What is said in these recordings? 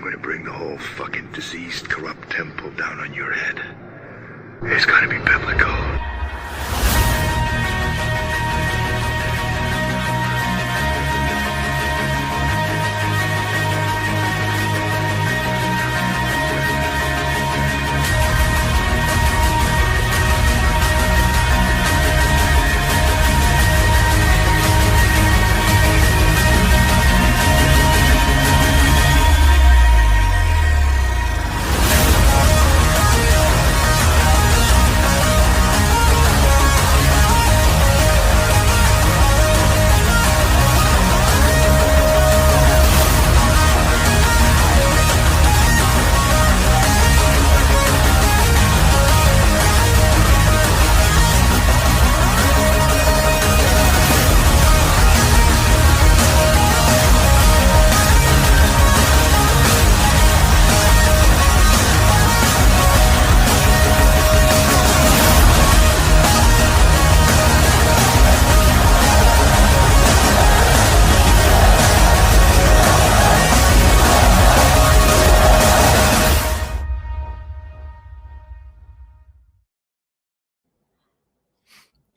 going to bring the whole fucking diseased, corrupt temple down on your head. It's going to be biblical.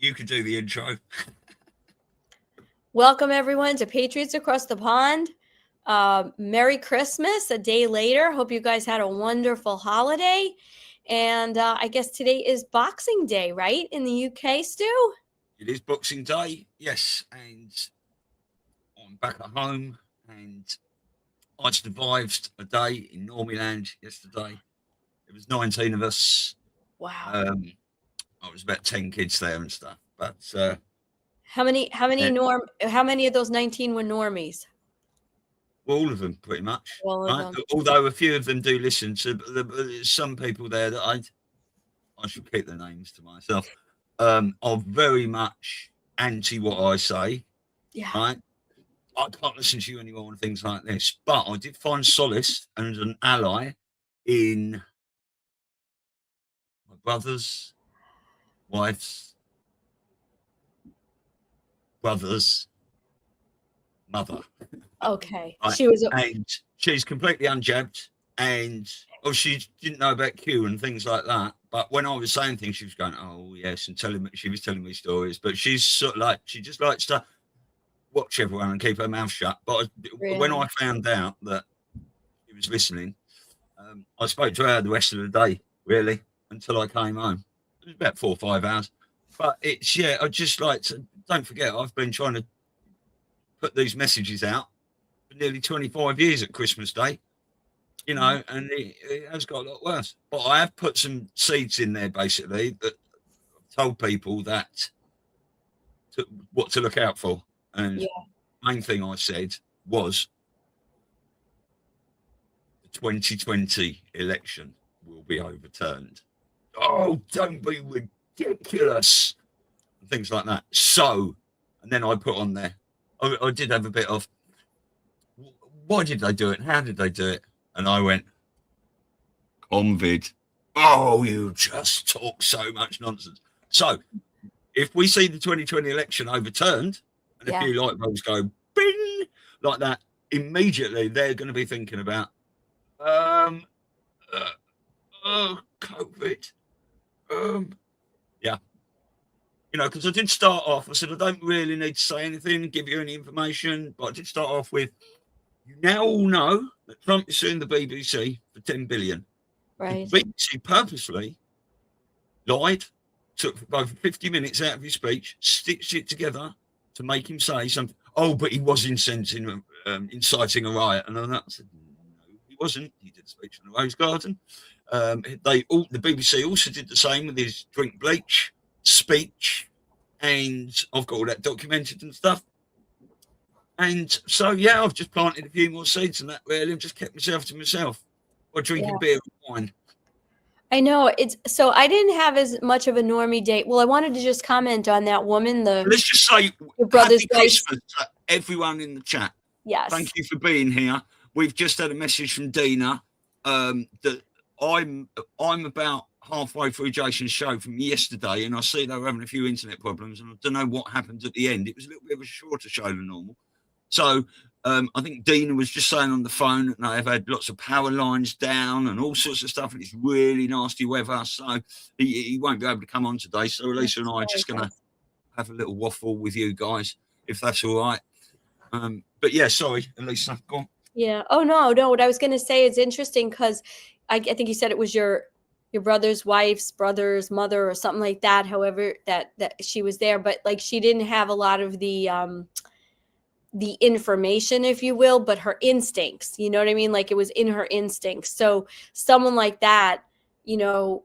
You could do the intro. Welcome, everyone, to Patriots Across the Pond. Merry Christmas, a day later. Hope you guys had a wonderful holiday. And I guess today is Boxing Day, right, in the UK, Stu? It is Boxing Day, yes. And I'm back at home. And I survived a day in Normieland yesterday. It was 19 of us. Wow. I was about 10 kids there and stuff, but how many of those 19 were normies? Well, all of them, pretty much. All of them. Although a few of them do listen to some people there that I should keep their names to myself. Are very much anti what I say. Yeah. Right. I can't listen to you anymore and things like this. But I did find solace and an ally in my brothers, wife's brother's mother. Okay. Right. And she's completely unjabbed, and she didn't know about Q and things like that. But when I was saying things, she was going, "Oh yes," and she was telling me stories. But she's sort of like, she just likes to watch everyone and keep her mouth shut. But when I found out that she was listening, I spoke to her the rest of the day, really, until I came home. It was about 4 or 5 hours. But it's, yeah, I just like to, don't forget, I've been trying to put these messages out for nearly 25 years at Christmas Day, you know, and it has got a lot worse. But I have put some seeds in there, basically, that told people that what to look out for. And the main thing I said was the 2020 election will be overturned. Oh, don't be ridiculous. And things like that. So, and then I put on there, I did have a bit of, why did they do it? How did they do it? And I went, Convid. Oh, you just talk so much nonsense. So, if we see the 2020 election overturned, and a few light bulbs go, bing, like that, immediately they're going to be thinking about, COVID. Yeah. You know, because I did start off, I said, I don't really need to say anything, give you any information, but I did start off with, you now all know that Trump is suing the BBC for 10 billion. Right. The BBC purposely lied, took over 50 minutes out of his speech, stitched it together to make him say something. Oh, but he was inciting a riot. And I said, no, he wasn't. He did a speech in the Rose Garden. The BBC also did the same with his drink bleach speech, and I've got all that documented and stuff. And so, yeah, I've just planted a few more seeds and that, really. I've just kept myself to myself or drinking beer and wine. I know. So I didn't have as much of a normie date. Well, I wanted to just comment on that woman. Let's just say brother's happy Christmas to everyone in the chat. Yes. Thank you for being here. We've just had a message from Dina that I'm about halfway through Jason's show from yesterday, and I see they were having a few internet problems, and I don't know what happened at the end. It was a little bit of a shorter show than normal. So I think Dina was just saying on the phone that they've had lots of power lines down and all sorts of stuff, and it's really nasty weather. So he won't be able to come on today. So Elisa and I are just going to have a little waffle with you guys, if that's all right. But yeah, sorry, Elisa, go on. Yeah. Oh, no. What I was going to say is interesting because I think you said it was your brother's wife's brother's mother or something like that. However, that she was there, but like she didn't have a lot of the information, if you will, but her instincts, you know what I mean? Like it was in her instincts. So someone like that, you know,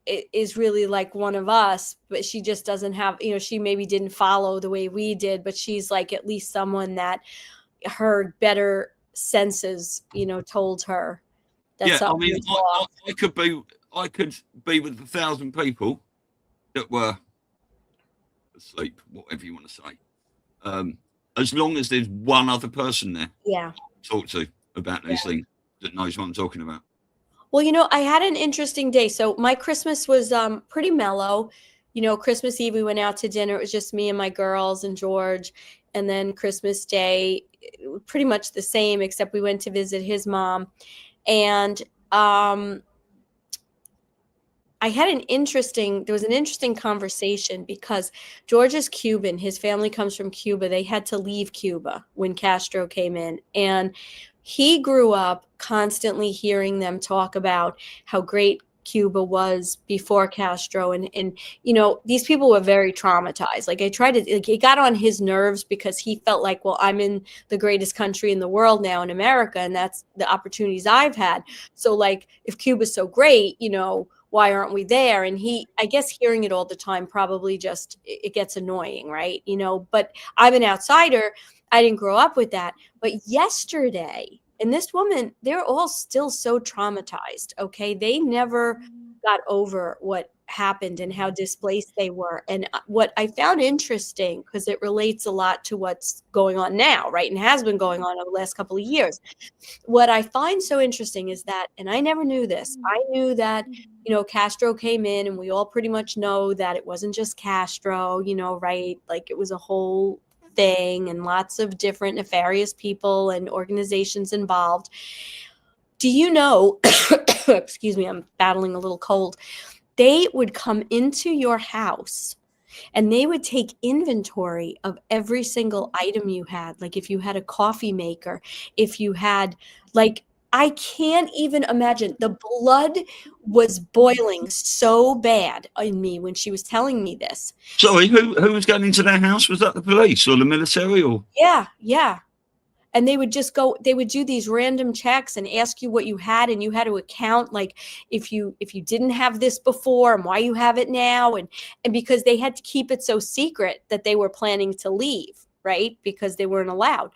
is really like one of us, but she just doesn't have, you know, she maybe didn't follow the way we did, but she's like at least someone that her better senses, you know, told her that something was off. I could be with 1,000 people that were asleep, whatever you want to say. As long as there's one other person there to talk to about these things that knows what I'm talking about. Well, you know, I had an interesting day. So my Christmas was pretty mellow. You know, Christmas Eve, we went out to dinner. It was just me and my girls and George. And then Christmas Day, pretty much the same, except we went to visit his mom. And there was an interesting conversation because George is Cuban. His family comes from Cuba. They had to leave Cuba when Castro came in. And he grew up constantly hearing them talk about how great Cuba was before Castro. And you know, these people were very traumatized. Like it got on his nerves because he felt like, well, I'm in the greatest country in the world now in America. And that's the opportunities I've had. So like, if Cuba's so great, you know, why aren't we there? And I guess hearing it all the time probably just, it gets annoying, right? You know, but I'm an outsider. I didn't grow up with that. But yesterday, and this woman, they're all still so traumatized, okay? They never got over what happened and how displaced they were. And what I found interesting, because it relates a lot to what's going on now, right? And has been going on over the last couple of years. What I find so interesting is that, and I never knew this, I knew that, you know, Castro came in and we all pretty much know that it wasn't just Castro, you know, right? Like it was a whole thing and lots of different nefarious people and organizations involved. Do you know, excuse me, I'm battling a little cold. They would come into your house and they would take inventory of every single item you had. Like if you had a coffee maker, if you had like, I can't even imagine. The blood was boiling so bad in me when she was telling me this. Sorry, who was going into their house? Was that the police or the military? Or Yeah. And they would just go, they would do these random checks and ask you what you had, and you had to account like if you didn't have this before and why you have it now, and because they had to keep it so secret that they were planning to leave, right? Because they weren't allowed.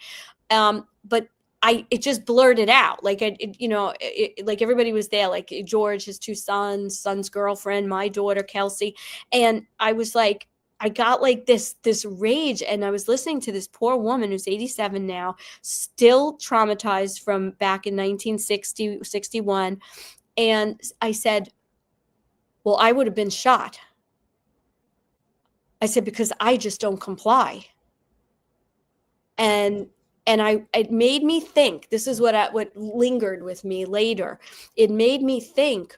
But it just blurted out. Like, like everybody was there, like George, his two son's girlfriend, my daughter, Kelsey. And I was like, I got like this rage, and I was listening to this poor woman who's 87 now, still traumatized from back in 1960, 61. And I said, well, I would have been shot. I said, because I just don't comply. And it made me think, this is what lingered with me later. It made me think,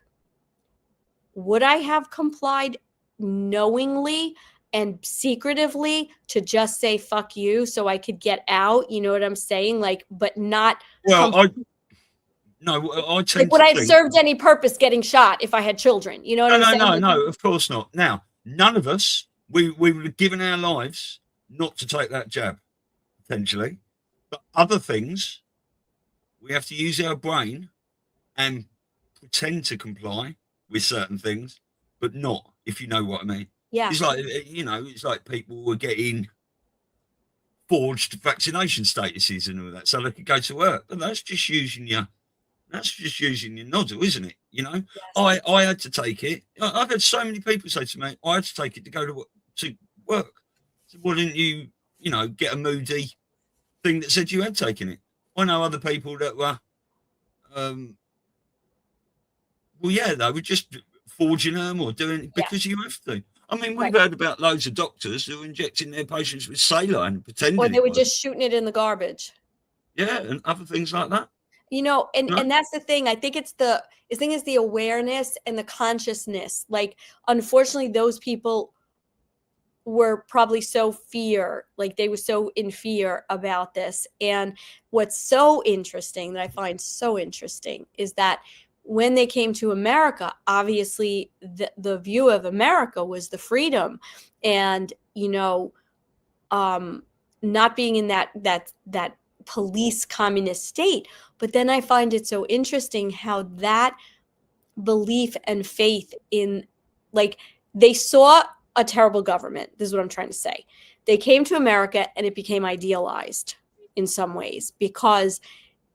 would I have complied knowingly and secretively to just say fuck you so I could get out? You know what I'm saying? Like, but not. Well, I tend like, would I have served any purpose getting shot if I had children? You know what I'm saying? No, of course not. Now, none of us, we would have given our lives not to take that jab, potentially. But other things, we have to use our brain and pretend to comply with certain things, but not, if you know what I mean. Yeah. It's like, you know, it's like people were getting forged vaccination statuses and all that so they could go to work. But that's just using your nozzle, isn't it? You know, yes. I had to take it. I've had so many people say to me, I had to take it to go to work. So why didn't you, you know, get a moody thing that said you had taken it? I know other people that were, they were just forging them or doing it because you have to. I mean, we've heard about loads of doctors who are injecting their patients with saline, pretending. Or they were just shooting it in the garbage. Yeah, and other things like that. And that's the thing. I think it's the awareness and the consciousness. Like, unfortunately, those people were probably they were so in fear about this. And what's so interesting, that I find so interesting, is that when they came to America, obviously the view of America was the freedom and, not being in that police communist state. But then I find it so interesting how that belief and faith in, like, they saw a terrible government. This is what I'm trying to say. They came to America and it became idealized in some ways, because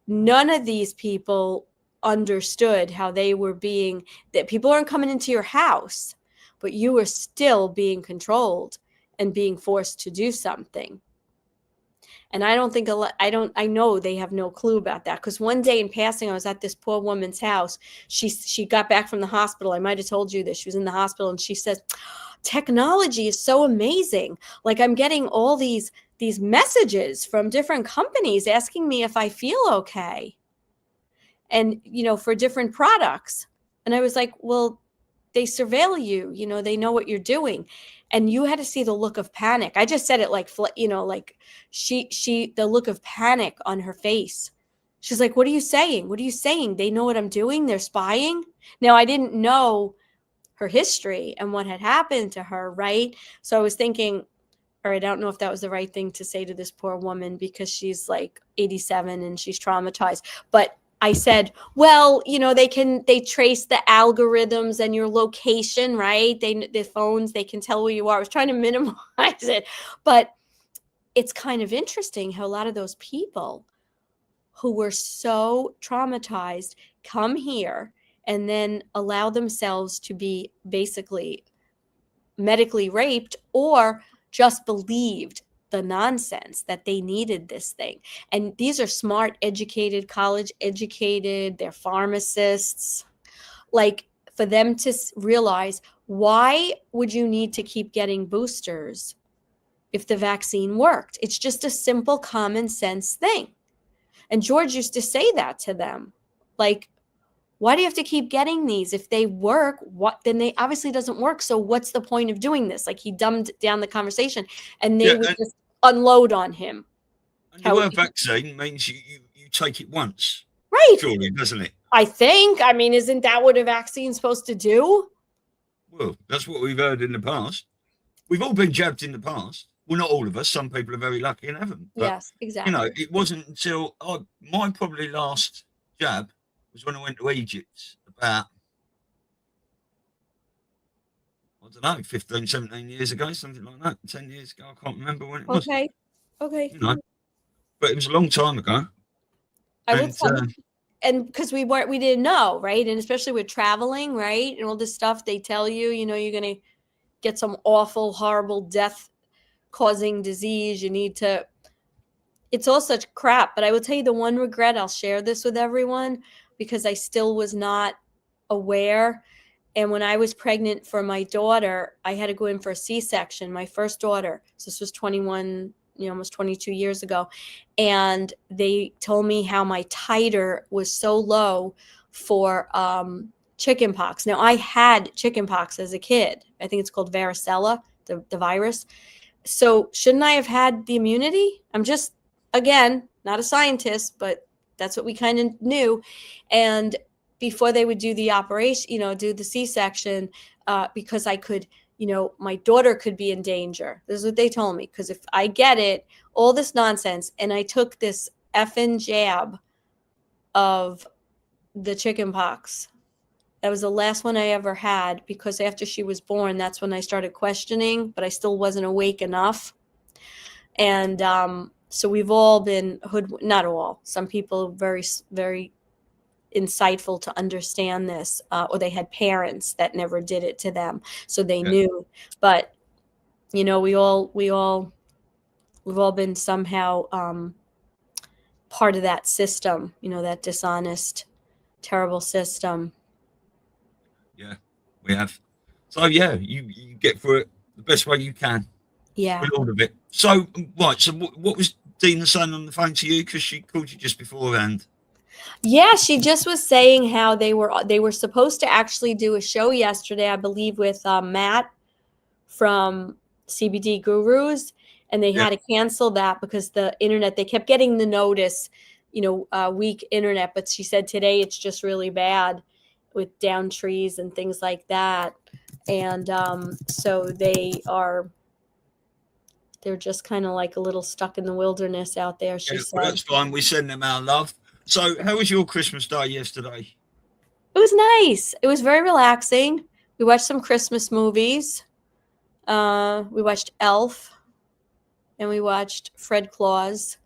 none of these people understood how they were being, that people aren't coming into your house, but you were still being controlled and being forced to do something. And I know they have no clue about that. Because one day in passing, I was at this poor woman's house. She got back from the hospital. I might have told you this. She was in the hospital and she says, technology is so amazing. Like, I'm getting all these messages from different companies asking me if I feel okay. And, for different products. And I was like, well, they surveil you, they know what you're doing. And you had to see the look of panic. I just said it like the look of panic on her face. She's like, what are you saying? What are you saying? They know what I'm doing. They're spying. Now, I didn't know her history and what had happened to her. Right. So I was thinking, all right, I don't know if that was the right thing to say to this poor woman, because she's like 87 and she's traumatized. But I said, well, they trace the algorithms and your location, right? The phones, they can tell where you are. I was trying to minimize it, but it's kind of interesting how a lot of those people who were so traumatized come here and then allow themselves to be basically medically raped, or just believed the nonsense that they needed this thing. And these are smart, educated, college educated, they're pharmacists. Like, for them to realize, why would you need to keep getting boosters if the vaccine worked? It's just a simple common sense thing. And George used to say that to them. Like, why do you have to keep getting these? If they work, then they obviously doesn't work. So what's the point of doing this? Like, he dumbed down the conversation, and they would just unload on him. And the word vaccine means you take it once. Right. Surely, doesn't it? I think. I mean, isn't that what a vaccine's supposed to do? Well, that's what we've heard in the past. We've all been jabbed in the past. Well, not all of us. Some people are very lucky and haven't. But, yes, exactly. It wasn't until my probably last jab was when I went to Egypt about, I don't know, 15, 17 years ago, something like that. 10 years ago. I can't remember when it was. Okay. But it was a long time ago. And because we didn't know, right? And especially with traveling, right? And all this stuff, they tell you, you're going to get some awful, horrible death-causing disease. It's all such crap. But I will tell you the one regret, I'll share this with everyone, because I still was not aware. And when I was pregnant for my daughter, I had to go in for a C-section, my first daughter. So this was 21, almost 22 years ago. And they told me how my titer was so low for chickenpox. Now, I had chickenpox as a kid. I think it's called varicella, the virus. So shouldn't I have had the immunity? I'm just, again, not a scientist, but that's what we kind of knew. And before they would do the operation, do the C-section, because I could, my daughter could be in danger. This is what they told me. Because if I get it, all this nonsense, and I took this effing jab of the chickenpox. That was the last one I ever had, because after she was born, that's when I started questioning, but I still wasn't awake enough. And so we've all been not all, some people very, very insightful to understand this, or they had parents that never did it to them, so they knew. But we've all been somehow part of that system, that dishonest, terrible system. Yeah, we have. So you get through it the best way you can. Yeah. With all of it. So right. So what was Dina saying on the phone to you because she called you just beforehand? Yeah, she just was saying how they were supposed to actually do a show yesterday, I believe, with Matt from CBD Gurus, and they had to cancel that because the internet, they kept getting the notice, weak internet, but she said today it's just really bad with down trees and things like that. And so they're just kind of like a little stuck in the wilderness out there, she said. Well, that's fine. We send them our love. So how was your Christmas day yesterday? It was nice. It was very relaxing. We watched some Christmas movies. We watched Elf, and we watched Fred Claus.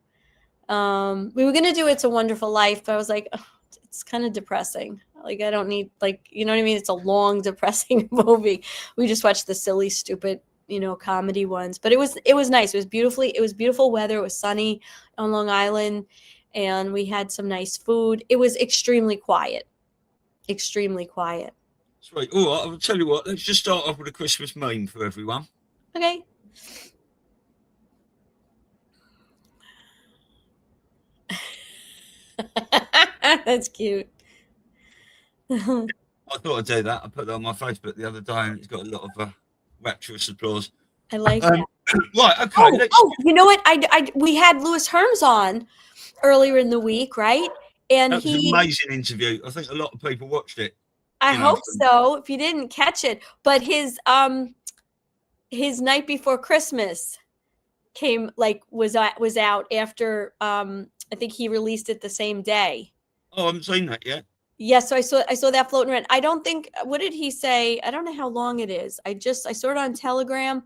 We were going to do It's a Wonderful Life, but I was like, oh, it's kind of depressing. Like, I don't need, you know what I mean? It's a long, depressing movie. We just watched the silly, stupid, comedy ones. But it was nice. It was beautiful weather. It was sunny on Long Island, and we had some nice food. It was extremely quiet. Extremely quiet. Sweet. All right, I'll tell you what. Let's just start off with a Christmas meme for everyone. Okay. That's cute. I thought I'd do that. I put that on my Facebook the other day, and it's got a lot of rapturous applause. I like that. Right. Okay. You know what? We had Louis Herms on earlier in the week, right? And that was an amazing interview. I think a lot of people watched it. I hope so. If you didn't catch it, but his Night Before Christmas was out after I think he released it the same day. Oh, I haven't seen that yet. Yeah, so I saw that floating around. I don't think, what did he say? I don't know how long it is. I saw it on Telegram.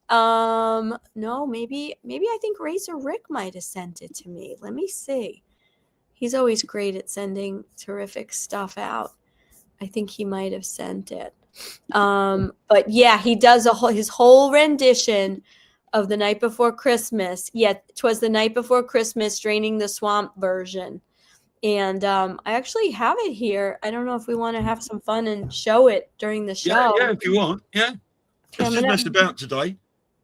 No, maybe I think Razor Rick might have sent it to me. Let me see. He's always great at sending terrific stuff out. I think he might have sent it. But yeah, he does his whole rendition of The Night Before Christmas. Yeah, 'Twas the Night Before Christmas, Draining the Swamp version. And I actually have it here. I don't know if we want to have some fun and show it during the show. Yeah, if you want. Yeah. Let's just mess about today.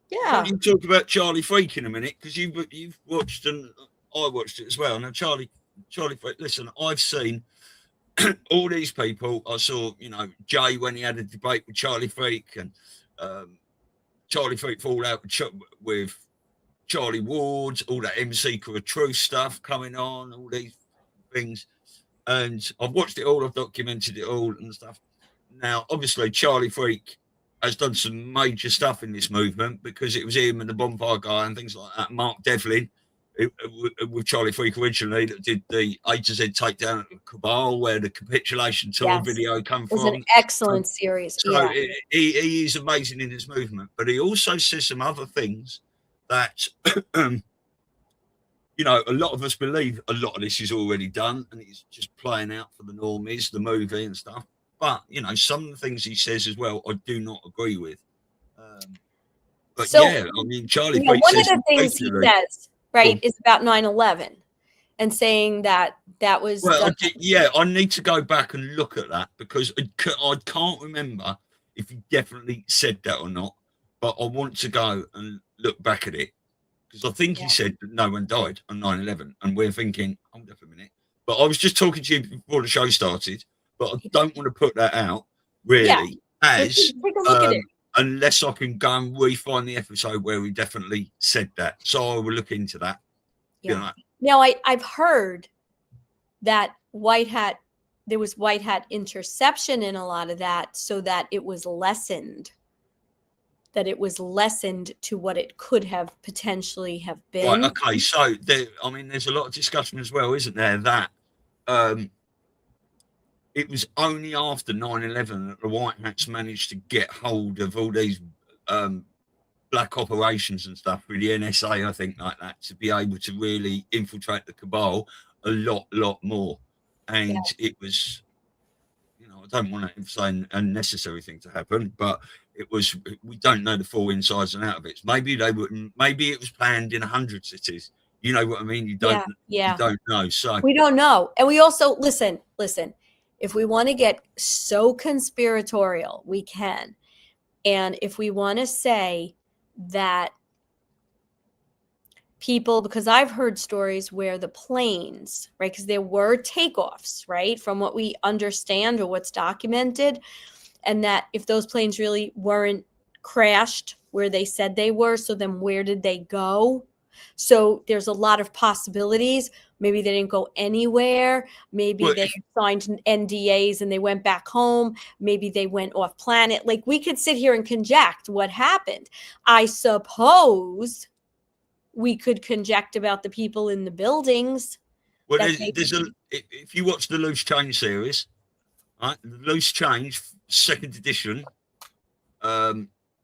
Yeah. You can talk about Charlie Freak in a minute, because you've watched, and I watched it as well. Now, Charlie Freak, listen, I've seen all these people. I saw, Jay when he had a debate with Charlie Freak, and Charlie Freak fall out with Charlie Ward, all that MC Crew Truth stuff coming on, all these things. And I've watched it all, I've documented it all and stuff. Now, obviously, Charlie Freak has done some major stuff in this movement, because it was him and the Bonfire Guy and things like that. Mark Devlin, with Charlie Freak originally, that did the A to Z takedown at the Cabal, where the capitulation tour video come from. It was an excellent series. So he is amazing in his movement, but he also says some other things that a lot of us believe a lot of this is already done, and it's just playing out for the normies, the movie and stuff. But some of the things he says as well, I do not agree with. But Charlie Freak one says of the things he says, right, is about 9/11, and saying that was. Well, I need to go back and look at that, because I can't remember if he definitely said that or not. But I want to go and look back at it, because I think he said that no one died on 9/11, and we're thinking, hold up a minute. But I was just talking to you before the show started, but I don't want to put that out really as take a look at it. Unless I can go and re-find the episode where we definitely said that. So I will look into that. Yeah. Now I've heard that there was white hat interception in a lot of that, so that it was lessened. That it was lessened to what it could have potentially have been. Right, okay, so there's a lot of discussion as well, isn't there, that it was only after 9/11 that the White Hats managed to get hold of all these black operations and stuff with the NSA, I think, like that, to be able to really infiltrate the cabal a lot more. And it was, I don't want to say an unnecessary thing to happen, but we don't know the full insides and out of it. Maybe it was planned in 100 cities. You know what I mean? You don't know. So we don't know. And we also, listen, if we want to get so conspiratorial, we can. And if we want to say that people, because I've heard stories where the planes, right, because there were takeoffs, right, from what we understand or what's documented, and that if those planes really weren't crashed where they said they were, so then where did they go? So there's a lot of possibilities. Maybe they didn't go anywhere. Maybe Well, they signed NDAs and they went back home. Maybe they went off planet. Like, we could sit here and conject what happened. I suppose we could conject about the people in the buildings. Well, if you watch the Loose Change series, right, the Loose Change second edition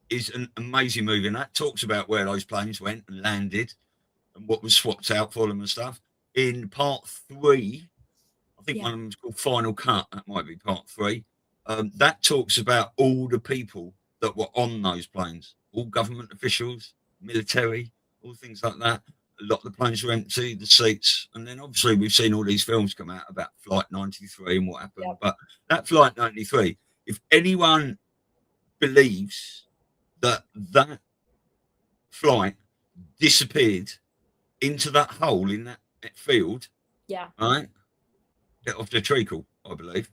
is an amazing movie, and that talks about where those planes went and landed and what was swapped out for them and stuff. In part 3, I think one of them is called Final Cut. That might be part 3. That talks about all the people that were on those planes, all government officials, military, all things like that. A lot of the planes were empty, the seats. And then obviously we've seen all these films come out about Flight 93 and what happened. Yep. But that Flight 93, if anyone believes that that flight disappeared into that hole in that field, right, get off the treacle, I believe,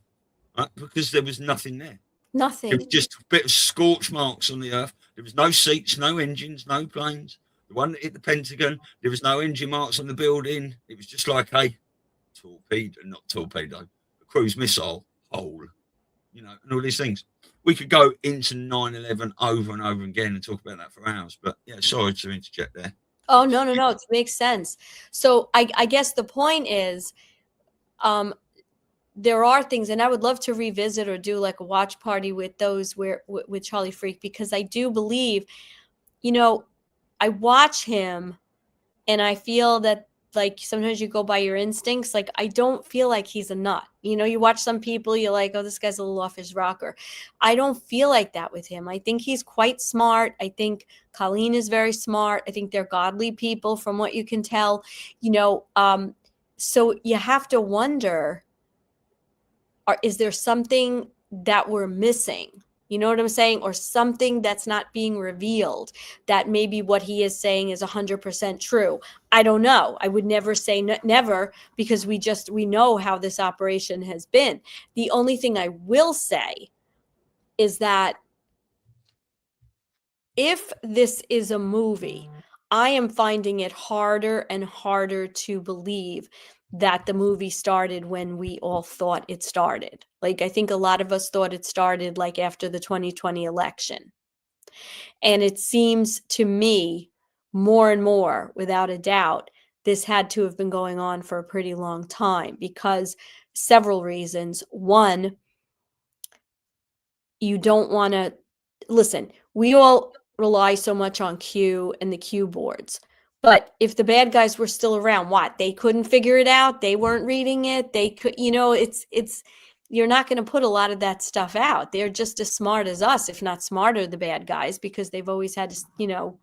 right, because there was nothing there. Nothing. It was just a bit of scorch marks on the earth. There was no seats, no engines, no planes. The one that hit the Pentagon, there was no engine marks on the building. It was just like a cruise missile hole, you know, and all these things. We could go into 9/11 over and over again and talk about that for hours. But yeah, sorry to interject there. Oh, no. It makes sense. So I guess the point is, there are things, and I would love to revisit or do like a watch party with those with Charlie Freak, because I do believe, you know, I watch him and I feel that, like, sometimes you go by your instincts. Like, I don't feel like he's a nut. You know, you watch some people, you're like, oh, this guy's a little off his rocker. I don't feel like that with him. I think he's quite smart. I think Colleen is very smart. I think they're godly people from what you can tell, you know. So you have to wonder, is there something that we're missing? You know what I'm saying? Or something that's not being revealed, that maybe what he is saying is 100% true. I don't know. I would never say never, because we know how this operation has been. The only thing I will say is that if this is a movie, I am finding it harder and harder to believe that the movie started when we all thought it started. Like, I think a lot of us thought it started like after the 2020 election. And it seems to me more and more, without a doubt, this had to have been going on for a pretty long time, because several reasons. One, you don't want to listen. We all rely so much on Q and the Q boards. But if the bad guys were still around, what? They couldn't figure it out. They weren't reading it. They could, you know, it's, you're not going to put a lot of that stuff out. They're just as smart as us, if not smarter, the bad guys, because they've always had to, you know,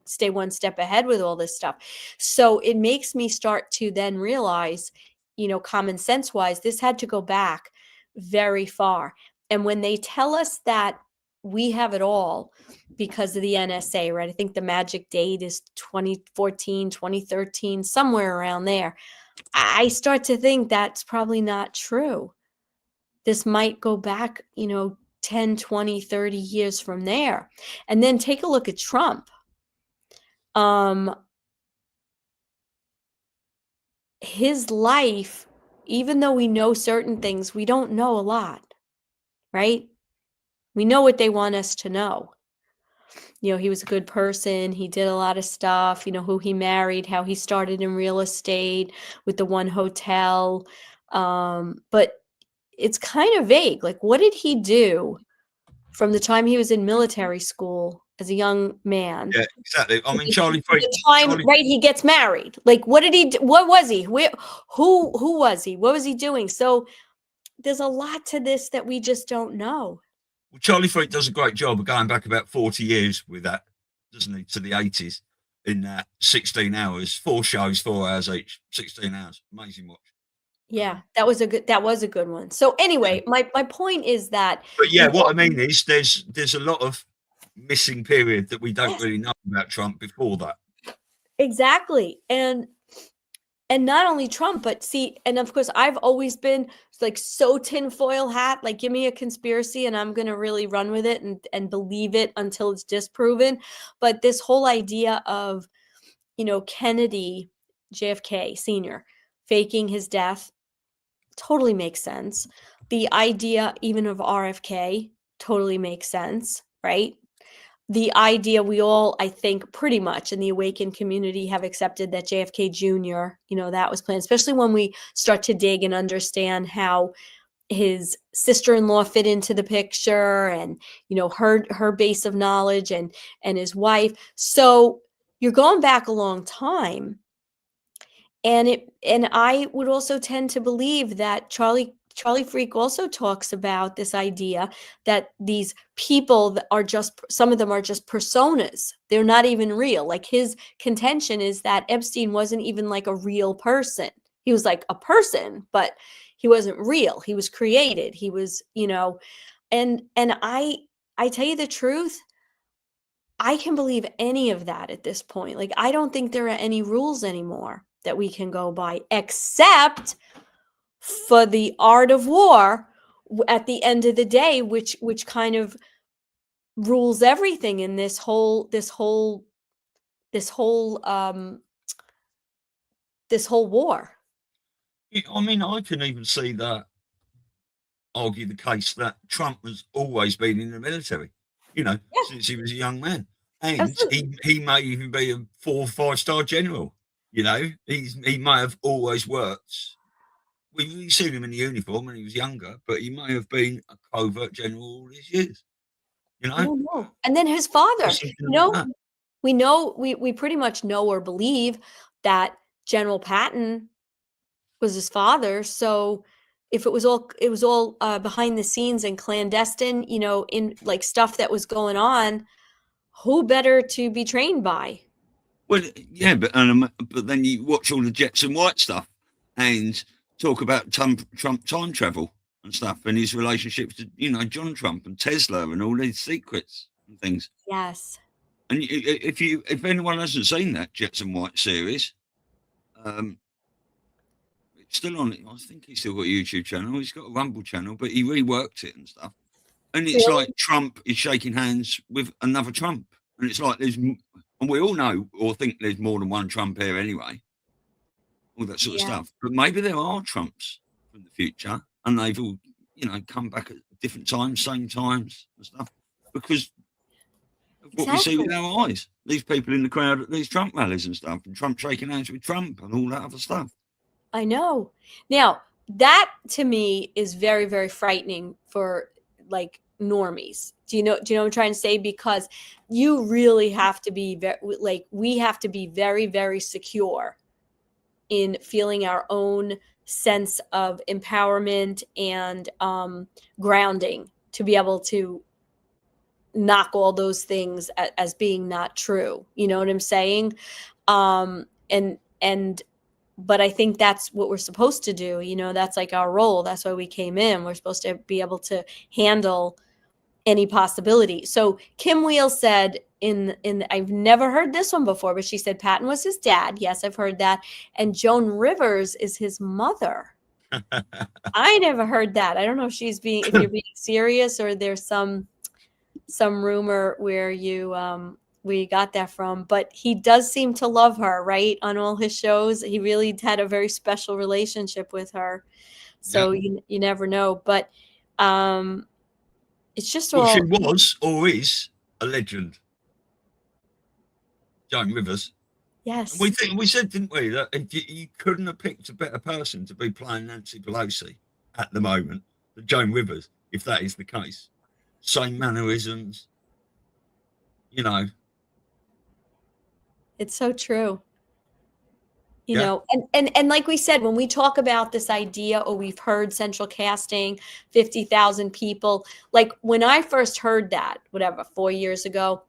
stay one step ahead with all this stuff. So it makes me start to then realize, you know, common sense wise, this had to go back very far. And when they tell us that we have it all because of the NSA, right? I think the magic date is 2014, 2013, somewhere around there. I start to think that's probably not true. This might go back, you know, 10, 20, 30 years from there. And then take a look at Trump. His life, even though we know certain things, we don't know a lot, right? We know what they want us to know. You know, he was a good person. He did a lot of stuff, you know, who he married, how he started in real estate with the one hotel. But it's kind of vague. Like, what did he do from the time he was in military school as a young man? Yeah, exactly. I mean, Charlie Freak. Right, he gets married. Like, what did he do? What was he? Who was he? What was he doing? So there's a lot to this that we just don't know. Well, Charlie Freak does a great job of going back about 40 years with that, doesn't he, to the 80s in that 16 hours, 4 shows, 4 hours each, 16 hours. Amazing watch. Yeah, that was a good one. So anyway, my point is that. But yeah, what I mean is there's a lot of missing period that we don't really know about Trump before that. Exactly. And not only Trump, but see, and of course, I've always been like so tinfoil hat, like give me a conspiracy and I'm going to really run with it and believe it until it's disproven. But this whole idea of, Kennedy, JFK Sr., faking his death totally makes sense. The idea even of RFK totally makes sense, right? The idea we all, I think, pretty much in the awakened community have accepted that JFK Jr., that was planned, especially when we start to dig and understand how his sister-in-law fit into the picture and, her base of knowledge and his wife. So you're going back a long time. And I would also tend to believe that Charlie Freak also talks about this idea that these people that are some of them are just personas. They're not even real. Like his contention is that Epstein wasn't even like a real person. He was like a person, but he wasn't real. He was created. He was, and I tell you the truth, I can believe any of that at this point. Like, I don't think there are any rules anymore that we can go by, except for the art of war at the end of the day, which kind of rules everything in this whole war. I mean, I can even see that, argue the case that Trump has always been in the military, since he was a young man. And he may even be a 4 or 5 star general. He may have always worked. We've seen him in the uniform when he was younger, but he may have been a covert general all these years. I don't know. And then his father, we know, we pretty much know or believe that General Patton was his father. So if it was all behind the scenes and clandestine, in like stuff that was going on, who better to be trained by? Well, yeah, but then you watch all the Jetson White stuff and talk about Trump time travel and stuff and his relationships to, John Trump and Tesla and all these secrets and things. Yes. And if anyone hasn't seen that Jetson White series, it's still on. I think he's still got a YouTube channel. He's got a Rumble channel, but he reworked it and stuff. And it's like Trump is shaking hands with another Trump, and it's like and we all know or think there's more than one Trump here anyway. All that sort of stuff. But maybe there are Trumps from the future, and they've all, come back at different times, same times and stuff, because of what we see with our eyes. These people in the crowd at these Trump rallies and stuff, and Trump shaking hands with Trump and all that other stuff. I know. Now, that to me is very, very frightening for like normies. Do you know what I'm trying to say? Because you really have to be we have to be very, very secure in feeling our own sense of empowerment and grounding to be able to knock all those things as being not true. You know what I'm saying? But I think that's what we're supposed to do. That's like our role. That's why we came in. We're supposed to be able to handle any possibility. So Kim Wheel said I've never heard this one before, but she said Patton was his dad. Yes, I've heard that. And Joan Rivers is his mother. I never heard that. I don't know if you're being serious or there's some rumor where you got that from, but he does seem to love her, right? On all his shows, he really had a very special relationship with her. So you never know, but it's just she was or is a legend. Joan Rivers. Yes. And we said, didn't we, that if you couldn't have picked a better person to be playing Nancy Pelosi at the moment than Joan Rivers, if that is the case. Same mannerisms, It's so true. And like we said, when we talk about this idea, or we've heard central casting, 50,000 people, like when I first heard that, 4 years ago,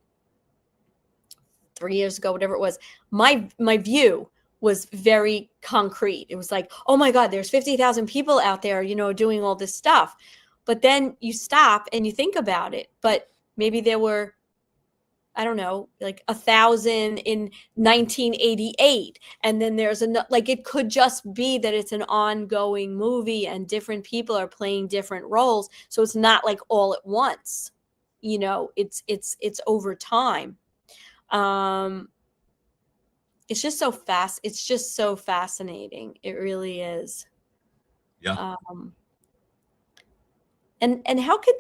3 years ago, whatever it was, my view was very concrete. It was like, oh my God, there's 50,000 people out there, doing all this stuff. But then you stop and you think about it. But maybe there were I don't know, like 1,000 in 1988. And then there's like, it could just be that it's an ongoing movie and different people are playing different roles. So it's not like all at once, you know, it's over time. It's just so fast. It's just so fascinating. It really is. Yeah. And how could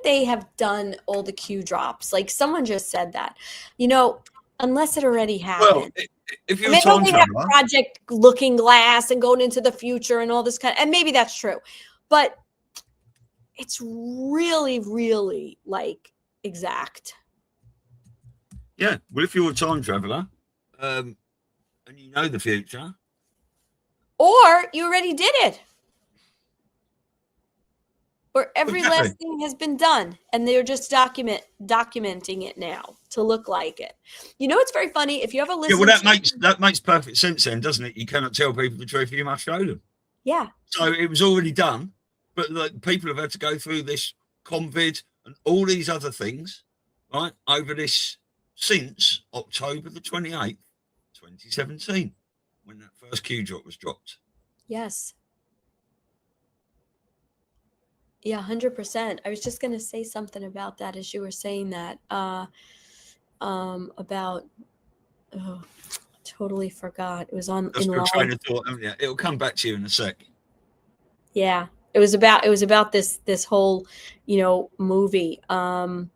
they have done all the Q drops? Like someone just said that, you know, unless it already happened. Well, if you're I mean, time they have traveler, Project Looking Glass and going into the future and all this and maybe that's true, but it's really, really like exact. yeah. Well, if you're a time traveler, and you know the future, or you already did it. Or every Exactly. last thing has been done and they're just documenting it now to look like it. You know, it's very funny if you ever listen. Yeah, well, that makes perfect sense then, doesn't it? You cannot tell people the truth, you must show them. Yeah. So it was already done, but like, people have had to go through this COVID and all these other things, right, over this since October the 28th, 2017, when that first Q drop was dropped. Yes. Yeah, 100%. I was just going to say something about that as you were saying that. About totally forgot. It was on That's in your line. train of thought, haven't you? It'll come back to you in a sec. Yeah, it was about this whole, you know, movie. But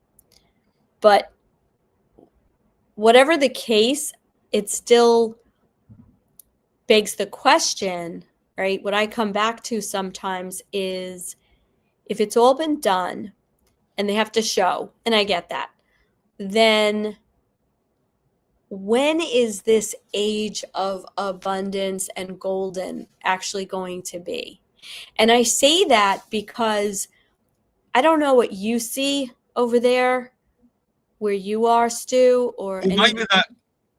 whatever the case, it still begs the question, right? What I come back to sometimes is, if it's all been done and they have to show, and I get that, then when is this age of abundance and golden actually going to be? And I say that because I don't know what you see over there where you are, Stu, or Well, maybe that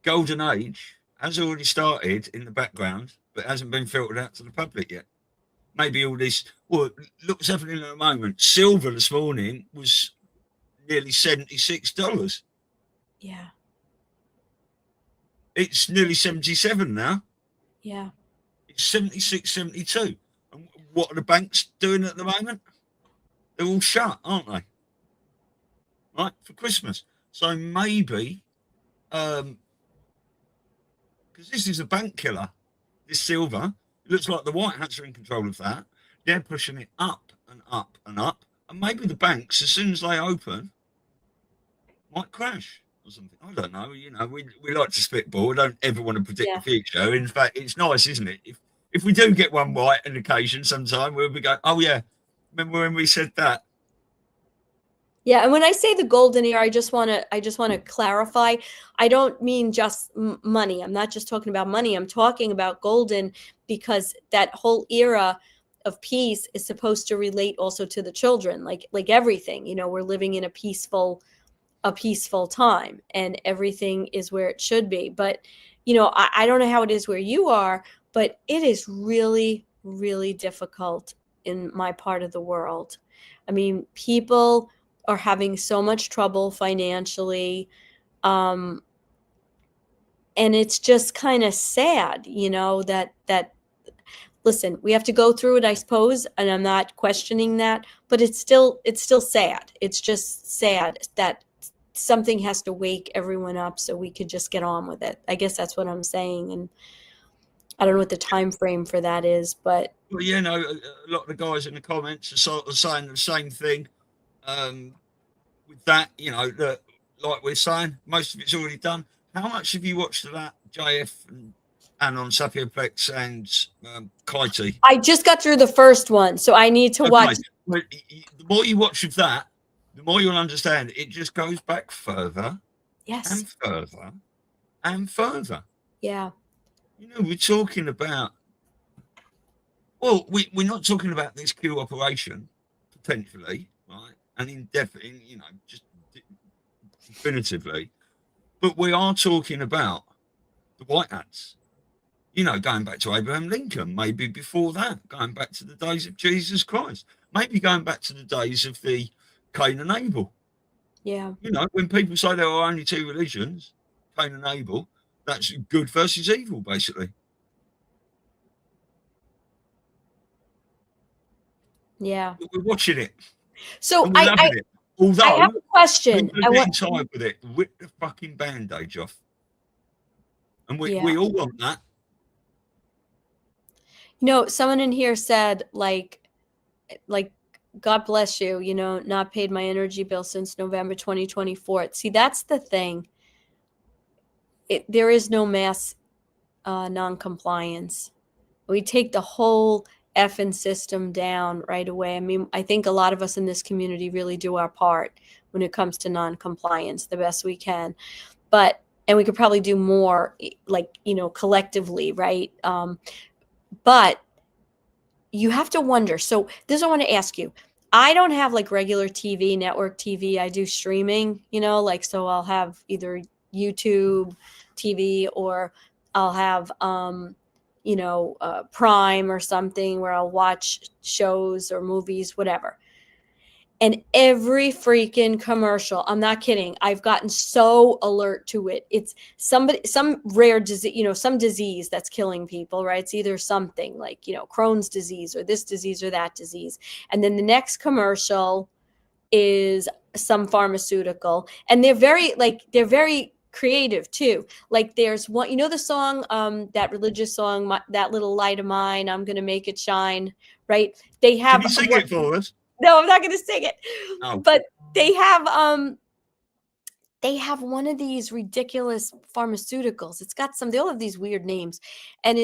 golden age has already started in the background, but hasn't been filtered out to the public yet. Maybe all this, well, look what's happening at the moment. Silver this morning was nearly $76. Yeah. It's nearly 77 now. Yeah. It's 76, 72. And what are the banks doing at the moment? They're all shut, aren't they? Right, for Christmas. So maybe, because this is a bank killer, this silver. It looks like the white hats are in control of that. They're pushing it up and up and up. And maybe the banks, as soon as they open, might crash or something. I don't know. You know, we like to spitball. We don't ever want to predict the future. In fact, it's nice, isn't it? If we do get one right on occasion sometime, where we go, oh, yeah, remember when we said that? Yeah, and when I say the golden era, I just want to clarify. I don't mean just money. I'm not just talking about money. I'm talking about golden because that whole era of peace is supposed to relate also to the children. Like everything, you know, we're living in a peaceful time, and everything is where it should be. But you know, I don't know how it is where you are, but it is really, really difficult in my part of the world. I mean, people are having so much trouble financially. And it's just kind of sad, you know, that listen, we have to go through it, I suppose, and I'm not questioning that, but it's still sad. It's just sad that something has to wake everyone up so we could just get on with it. I guess that's what I'm saying. And I don't know what the time frame for that is, but well, you know, a lot of the guys in the comments are sort of saying the same thing. With that, you know, that, like we're saying, most of it's already done. How much have you watched of that, JF and on Sapioplex and Kaiti? I just got through the first one, so I need to watch. Well, the more you watch of that, the more you'll understand. It just goes back further, and further, and further. Yeah. You know, we're talking about. Well, we're not talking about this Q operation potentially, right? And indefinitely, you know, just definitively. But we are talking about the white hats, you know, going back to Abraham Lincoln, maybe before that, going back to the days of Jesus Christ, maybe going back to the days of the Cain and Abel. Yeah. You know, when people say there are only two religions, Cain and Abel, that's good versus evil, basically. Yeah. But we're watching it. So And we're loving it. Although, I have a question. people are getting tired with it. Rip the fucking bandage off. And we all want that. Someone in here said, like, God bless you, not paid my energy bill since November 2024. See, that's the thing. There is no mass non-compliance. We take the whole effing system down right away. I mean, I think a lot of us in this community really do our part when it comes to non-compliance the best we can. And we could probably do more, like, collectively, right? But you have to wonder. So this I want to ask you. I don't have like regular TV, network TV. I do streaming, so I'll have either YouTube TV or I'll have, Prime or something where I'll watch shows or movies, whatever. And every freaking commercial, I'm not kidding, I've gotten so alert to it. It's some rare disease, some disease that's killing people, right? It's either something like, Crohn's disease or this disease or that disease. And then the next commercial is some pharmaceutical. And they're very creative too. Like there's one, the song, that religious song, That Little Light of Mine, I'm going to make it shine, right? They have. Can you sing it for us? No, I'm not going to sing it. Oh. But they have one of these ridiculous pharmaceuticals. It's got they all have these weird names, and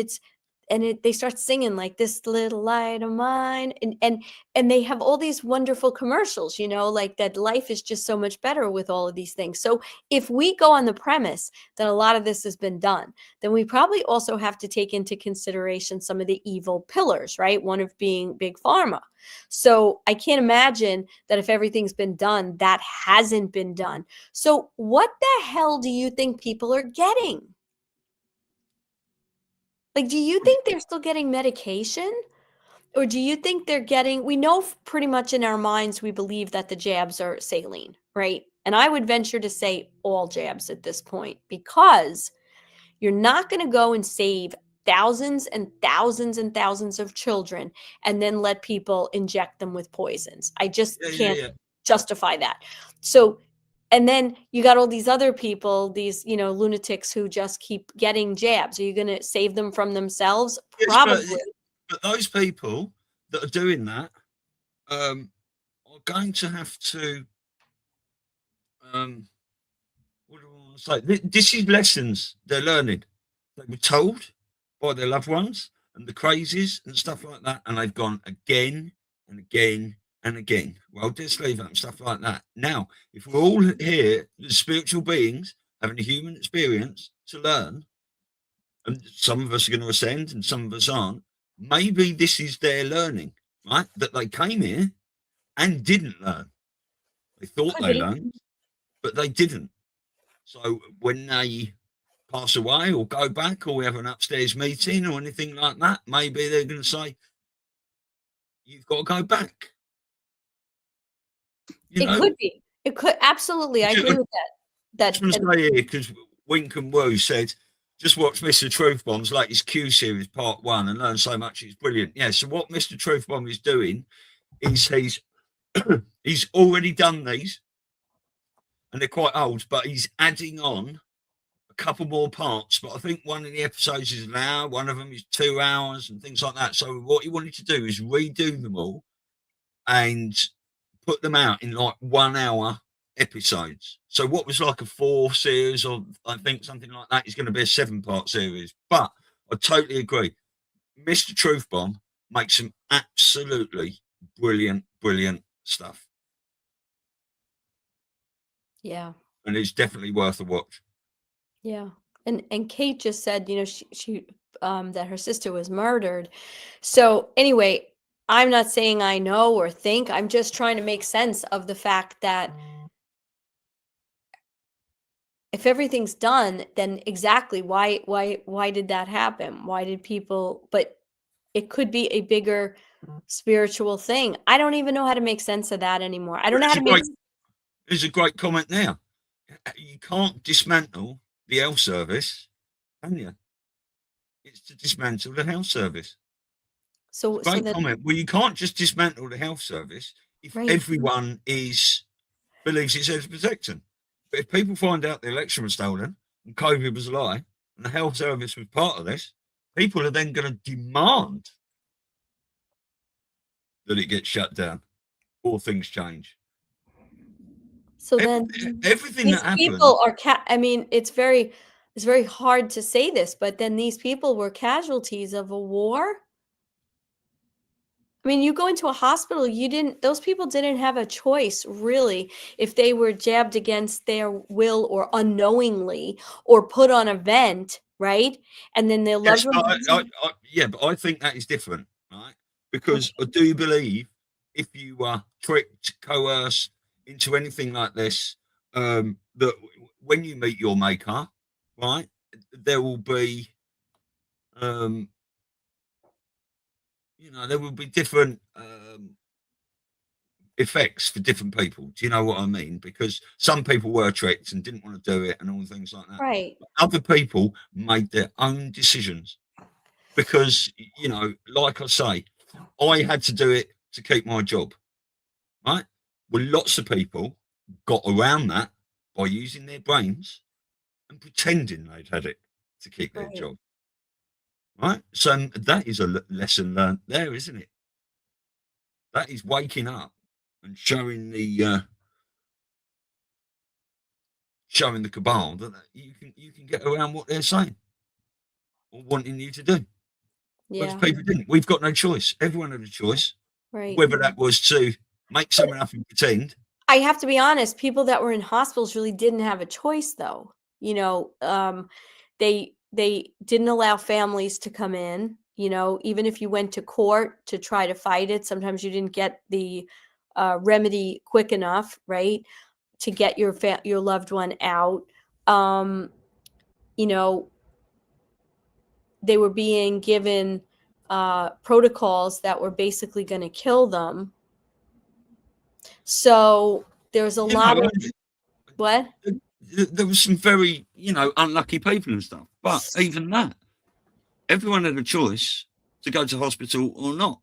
they start singing like This Little Light of Mine, and they have all these wonderful commercials, like that life is just so much better with all of these things. So if we go on the premise that a lot of this has been done, then we probably also have to take into consideration some of the evil pillars, right? One of being big pharma. So I can't imagine that if everything's been done, that hasn't been done. So what the hell do you think people are getting? Like, do you think they're still getting medication? Or do you think they're getting, we know pretty much in our minds, we believe that the jabs are saline, right? And I would venture to say all jabs at this point, because you're not going to go and save thousands and thousands and thousands of children and then let people inject them with poisons. I just can't justify that. So, and then you got all these other people, these, lunatics who just keep getting jabs. Are you going to save them from themselves? Probably. Yes, but those people that are doing that are going to have to, what do I want to say? This is lessons they're learning. They were told by their loved ones and the crazies and stuff like that, and they've gone again and again and again. Well, just leave it and stuff like that. Now, if we're all here, the spiritual beings having a human experience to learn, and some of us are going to ascend and some of us aren't, maybe this is their learning, right? That they came here and didn't learn. They thought they learned, but they didn't. So when they pass away or go back, or we have an upstairs meeting or anything like that, maybe they're going to say, you've got to go back. Could be. It could, absolutely. I agree with that. That's here, because Wink and Woo said, just watch Mr. Truth Bomb's latest Q series part 1 and learn so much. It's brilliant. Yeah. So what Mr. Truth Bomb is doing is he's already done these, and they're quite old, but he's adding on a couple more parts. But I think one of the episodes is an hour, one of them is 2 hours and things like that. So what he wanted to do is redo them all and put them out in like 1 hour episodes. So what was like a 4 series, or I think something like that, is going to be a 7-part series. But I totally agree. Mr. Truth Bomb makes some absolutely brilliant stuff. Yeah. And it's definitely worth a watch. Yeah. And Kate just said, she that her sister was murdered. So anyway, I'm not saying I know or think. I'm just trying to make sense of the fact that if everything's done, then exactly why did that happen? Why did people? But it could be a bigger spiritual thing. I don't even know how to make sense of that anymore. I don't know how to make. There's a great comment now. You can't dismantle the health service, can you? It's to dismantle the health service. So Great then, comment. Well, you can't just dismantle the health service if right. everyone believes it's there to protect them. But if people find out the election was stolen and COVID was a lie and the health service was part of this, people are then going to demand that it gets shut down or things change. So then Everything these that happens, people are I mean, it's very hard to say this, but then these people were casualties of a war. I mean, you go into a hospital, those people didn't have a choice, really, if they were jabbed against their will or unknowingly or put on a vent, right? And then their loved yes, ones. yeah, but I think that is different, right? Because I do believe if you are tricked, coerced into anything like this, that when you meet your maker, right, there will be, there will be different effects for different people. Do you know what I mean? Because some people were tricked and didn't want to do it and all things like that. Right. But other people made their own decisions because, like I say, I had to do it to keep my job, right? Well, lots of people got around that by using their brains and pretending they'd had it to keep their job, right? So that is a lesson learned there, isn't it? That is waking up and showing the cabal that you can get around what they're saying or wanting you to do. Yeah. Most people didn't. We've got no choice. Everyone had a choice. Right. Whether that was to make someone up and pretend. I have to be honest, people that were in hospitals really didn't have a choice, though. They didn't allow families to come in. Even if you went to court to try to fight it, sometimes you didn't get the remedy quick enough, right, to get your loved one out. They were being given protocols that were basically going to kill them. So there's a lot of what? There was some very, unlucky people and stuff. But even that, everyone had a choice to go to hospital or not.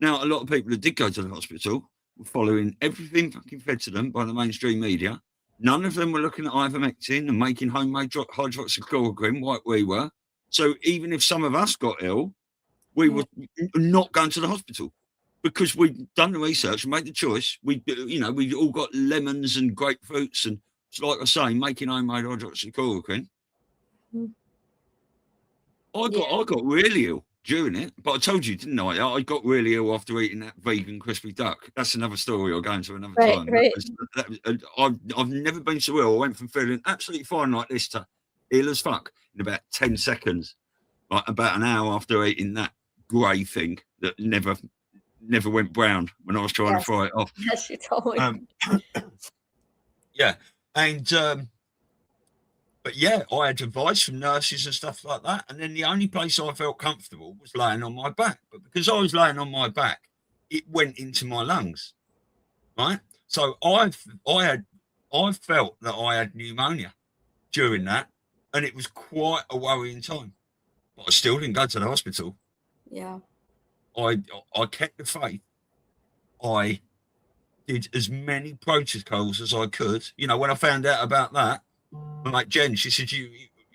Now, a lot of people that did go to the hospital were following everything fucking fed to them by the mainstream media. None of them were looking at ivermectin and making homemade hydroxychloroquine like we were. So even if some of us got ill, we were not going to the hospital because we'd done the research and made the choice. We all got lemons and grapefruits and, like I say, making homemade hydroxychloroquine. I got really ill during it, but I told you, didn't I? I got really ill after eating that vegan crispy duck. That's another story I'll go into another time. Right. I've never been so ill. I went from feeling absolutely fine like this to ill as fuck in about 10 seconds, like about an hour after eating that grey thing that never went brown when I was trying to fry it off. Yes, you told me. Yeah, and but yeah, I had advice from nurses and stuff like that. And then the only place I felt comfortable was laying on my back. But because I was laying on my back, it went into my lungs, right? So I felt that I had pneumonia during that, and it was quite a worrying time. But I still didn't go to the hospital. Yeah. I kept the faith. I did as many protocols as I could. When I found out about that, I'm like, Jen, she said, you're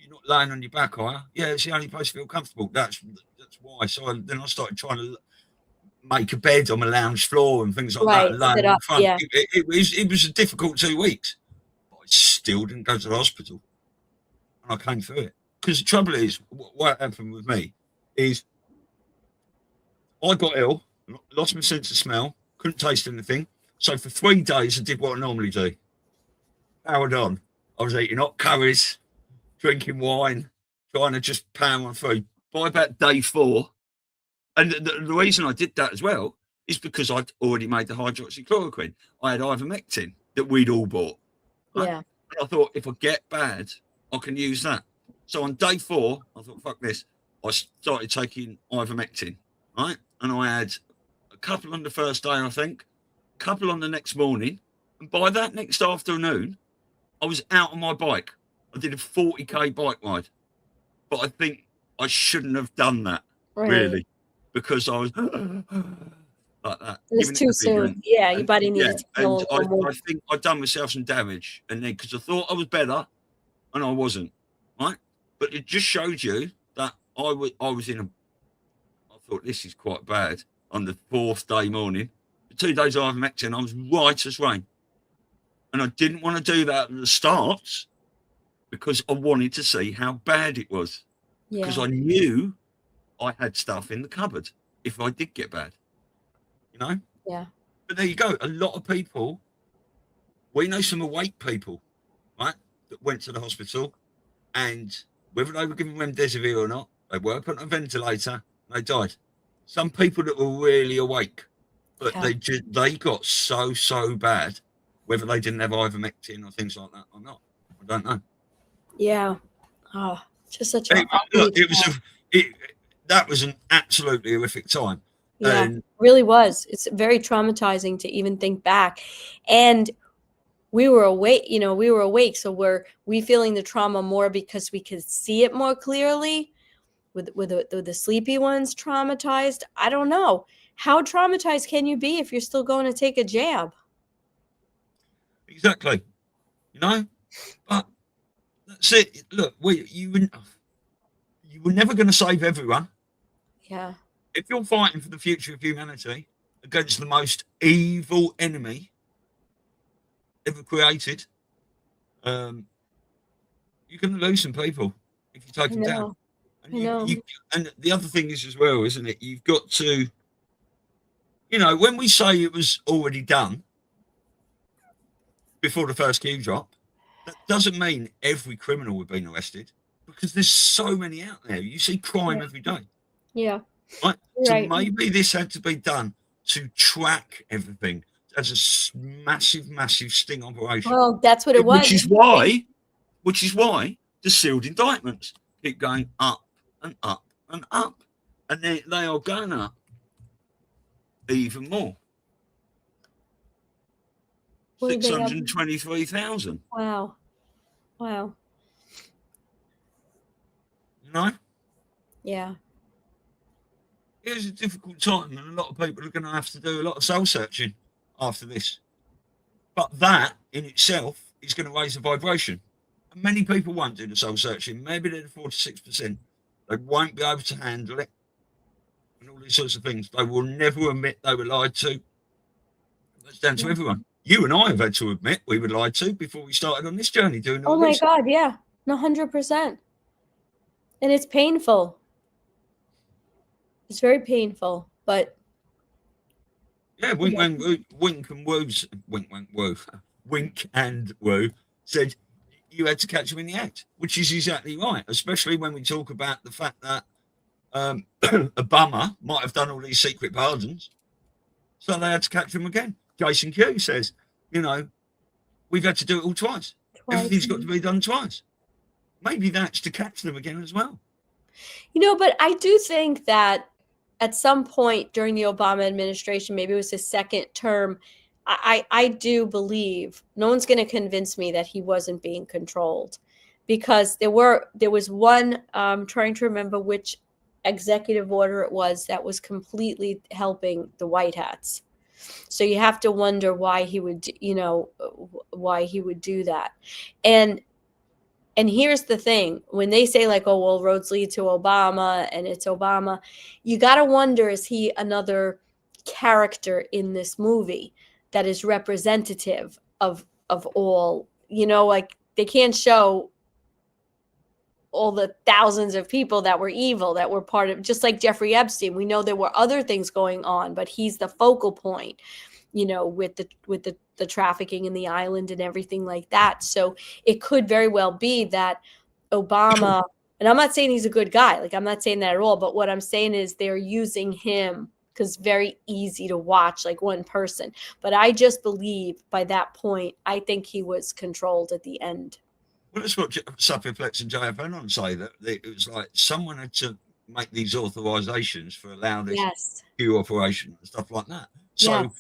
not laying on your back, are you? Yeah, it's the only place I feel comfortable. That's why. So then I started trying to make a bed on my lounge floor and things like that. And laying in front. Yeah. It was a difficult 2 weeks. But I still didn't go to the hospital. And I came through it. Because the trouble is, what happened with me is I got ill, lost my sense of smell, couldn't taste anything. So for 3 days, I did what I normally do. Powered on. I was eating hot curries, drinking wine, trying to just power my food. By about day 4, and the reason I did that as well is because I'd already made the hydroxychloroquine. I had ivermectin that we'd all bought. Right? Yeah. And I thought, if I get bad, I can use that. So on day 4, I thought, fuck this. I started taking ivermectin, right? And I had a couple on the first day, I think, a couple on the next morning, And by that next afternoon, I was out on my bike. I did a 40k bike ride, but I think I shouldn't have done that, really, because I was like that. It's too soon. Yeah, your body needed to heal a little more. I think I'd done myself some damage, and then because I thought I was better, and I wasn't, right? But it just showed you that I was in a. I thought this is quite bad on the 4th day morning. The 2 days ivermectin, I was right as rain, and I didn't want to do that at the start because I wanted to see how bad it was, because I knew I had stuff in the cupboard if I did get bad, you know. Yeah. But there you go. A lot of people. We know some awake people, right, that went to the hospital, and whether they were given remdesivir or not, they were put on a ventilator, and they died. Some people that were really awake, but they got so bad, whether they didn't have ivermectin or things like that or not. I don't know. Yeah. Oh, just such a. That was an absolutely horrific time. Yeah, and really was. It's very traumatizing to even think back. And we were awake. So were we feeling the trauma more because we could see it more clearly? With the sleepy ones traumatized? I don't know. How traumatized can you be if you're still going to take a jab? Exactly. You know? But that's it. Look, you were never going to save everyone. Yeah. If you're fighting for the future of humanity against the most evil enemy ever created, you're going to lose some people if you take them down. And and the other thing is as well, isn't it? You've got to, when we say it was already done before the first key drop, that doesn't mean every criminal would have been arrested, because there's so many out there. You see crime every day. Yeah. Right. So maybe this had to be done to track everything as a massive sting operation. Well, that's what it was. Which is why the sealed indictments keep going up and up and up, and they are going up even more. 623,000. Wow. You know? Yeah. It was a difficult time, and a lot of people are going to have to do a lot of soul searching after this. But that in itself is going to raise the vibration. And many people won't do the soul searching. Maybe they're 4 to 6%. They won't be able to handle it, and all these sorts of things. They will never admit they were lied to. That's down to everyone. You and I have had to admit we were lied to before we started on this journey doing all this. Oh my God, yeah. 100%. And it's painful. It's very painful, but yeah, Wink and Woo said you had to catch him in the act, which is exactly right, especially when we talk about the fact that Obama might have done all these secret pardons, so they had to catch him again. Jason Q says, we've had to do it all twice. Everything's got to be done twice. Maybe that's to catch them again as well. But I do think that at some point during the Obama administration, maybe it was his second term, I do believe, no one's going to convince me that he wasn't being controlled, because there was one, trying to remember which executive order it was that was completely helping the white hats. So you have to wonder why he would do that. And here's the thing, when they say like, oh, well, roads lead to Obama and it's Obama, you got to wonder, is he another character in this movie that is representative of all, like they can't show all the thousands of people that were evil, that were part of, just like Jeffrey Epstein. We know there were other things going on, but he's the focal point, with the trafficking in the island and everything like that. So it could very well be that Obama, and I'm not saying he's a good guy, like I'm not saying that at all, but what I'm saying is they're using him because very easy to watch, like one person. But I just believe by that point, I think he was controlled at the end. Well, that's what Sapierplex and JFN say, that it was like someone had to make these authorizations for allowing this Q operation and stuff like that. So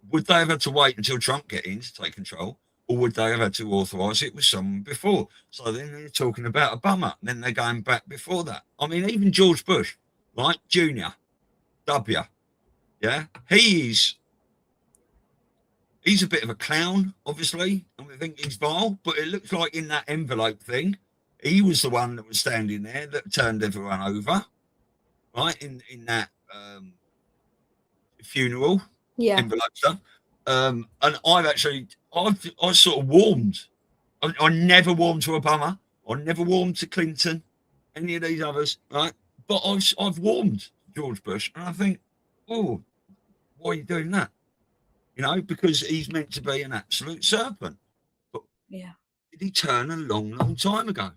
would they have had to wait until Trump get in to take control, or would they have had to authorise it with someone before? So then they're talking about Obama, and then they're going back before that. I mean, even George Bush, right, Jr., W, yeah, he's a bit of a clown, obviously, and we think he's vile, but it looks like in that envelope thing, he was the one that was standing there that turned everyone over, right, in that funeral envelope stuff. And I sort of warmed. I never warmed to Obama. I never warmed to Clinton, any of these others, right? But I've warmed George Bush, and I think, oh, why are you doing that? You know, because he's meant to be an absolute serpent. But yeah, did he turn a long, long time ago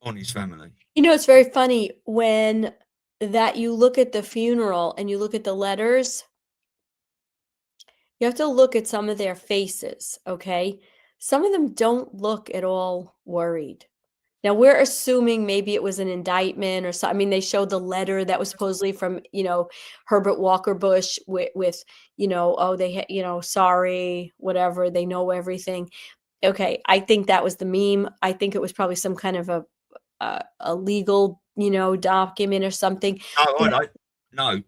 on his family? You know, it's very funny when that you look at the funeral and you look at the letters. You have to look at some of their faces, okay? Some of them don't look at all worried. Now, we're assuming maybe it was an indictment or something. I mean, they showed the letter that was supposedly from, Herbert Walker Bush with oh, they, sorry, whatever, they know everything. Okay, I think that was the meme. I think it was probably some kind of a legal, document or something. No, no,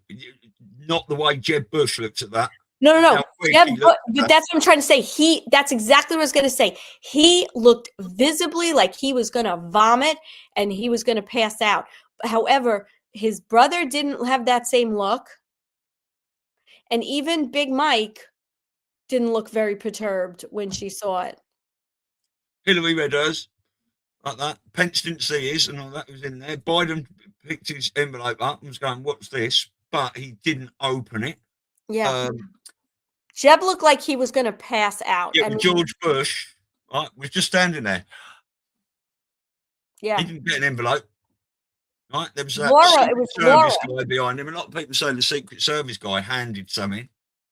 not the way Jeb Bush looked at that. No. Yeah, but that's what I'm trying to say. That's exactly what I was going to say. He looked visibly like he was going to vomit and he was going to pass out. However, his brother didn't have that same look. And even Big Mike didn't look very perturbed when she saw it. Hillary read hers like that. Pence didn't see his and all that was in there. Biden picked his envelope up and was going, "What's this?" But he didn't open it. Yeah. Jeb looked like he was going to pass out. Yeah, George Bush, right, was just standing there. Yeah. He didn't get an envelope. Right, there was that Laura. guy behind him. A lot of people say the Secret Service guy handed something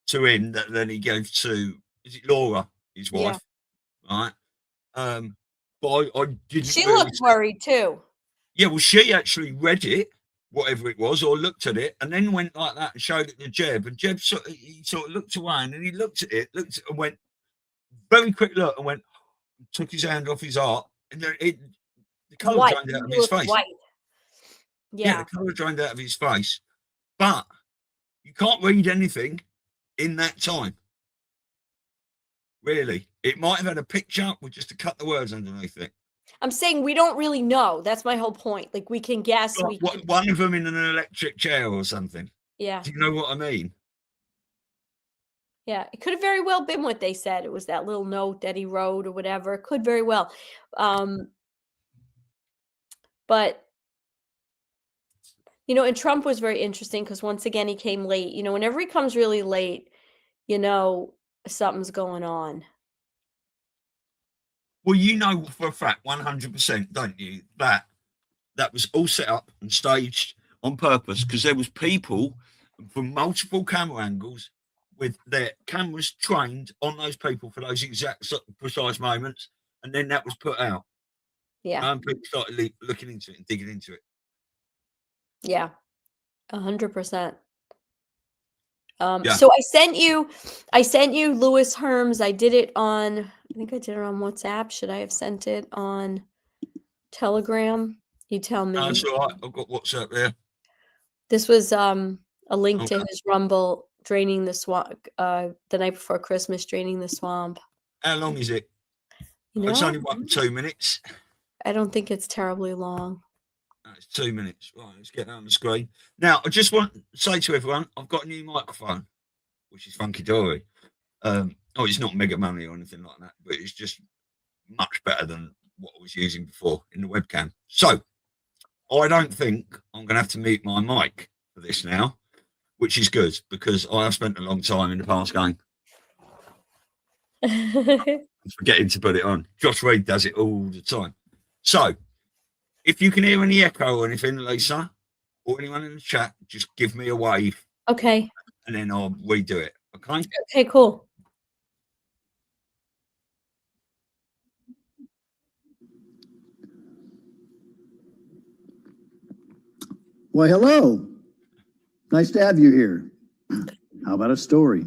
to him that then he gave to, is it Laura, his wife? Yeah. Right. But I didn't. She looked worried too. Yeah, well, she actually read it, whatever it was, or looked at it, and then went like that and showed it to Jeb. And Jeb sort of looked away, and then he looked at it, and went very quick look, and went, took his hand off his heart, and the colour drained out of his face. White. Yeah, the colour drained out of his face. But you can't read anything in that time. Really. It might have had a picture with just to cut the words underneath it. I'm saying we don't really know. That's my whole point. Like, we can guess. One of them in an electric chair or something. Yeah. Do you know what I mean? Yeah. It could have very well been what they said. It was that little note that he wrote or whatever. It could very well. But, and Trump was very interesting because once again, he came late. Whenever he comes really late, something's going on. Well, you know for a fact, 100%, don't you, that was all set up and staged on purpose because there was people from multiple camera angles with their cameras trained on those people for those exact precise moments, and then that was put out. Yeah. And people started looking into it and digging into it. Yeah, 100%. Yeah. So I sent you Louis Herms. I think I did it on WhatsApp. Should I have sent it on Telegram? You tell me. That's all right. I've got WhatsApp there. This was a link to his Rumble draining the swamp, the night before Christmas, draining the swamp. How long is it? It's only 2 minutes. I don't think it's terribly long. It's 2 minutes. Right, let's get that on the screen. Now, I just want to say to everyone, I've got a new microphone, which is funky dory. It's not mega money or anything like that, but it's just much better than what I was using before in the webcam. So, I don't think I'm going to have to mute my mic for this now, which is good because I have spent a long time in the past going, forgetting to put it on. Josh Reed does it all the time. So, if you can hear any echo or anything, Lisa, or anyone in the chat, just give me a wave. Okay. And then I'll redo it. Okay? Okay, cool. Well, hello. Nice to have you here. How about a story?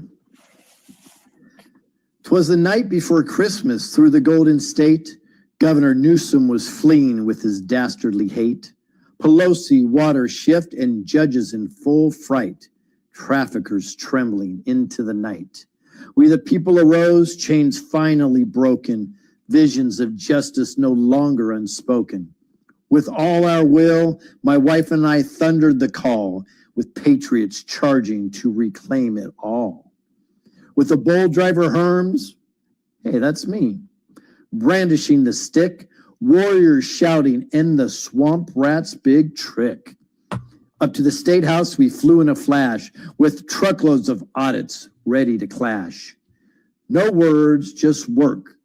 'Twas the night before Christmas. Through the Golden State, Governor Newsom was fleeing with his dastardly hate. Pelosi, water shift, and judges in full fright, traffickers trembling into the night. We the people arose, chains finally broken, visions of justice no longer unspoken. With all our will, my wife and I thundered the call, with patriots charging to reclaim it all. With the bold driver Herms, hey, that's me, brandishing the stick, warriors shouting, "In the swamp rat's big trick." Up to the State House we flew in a flash, with truckloads of audits ready to clash. No words, just work,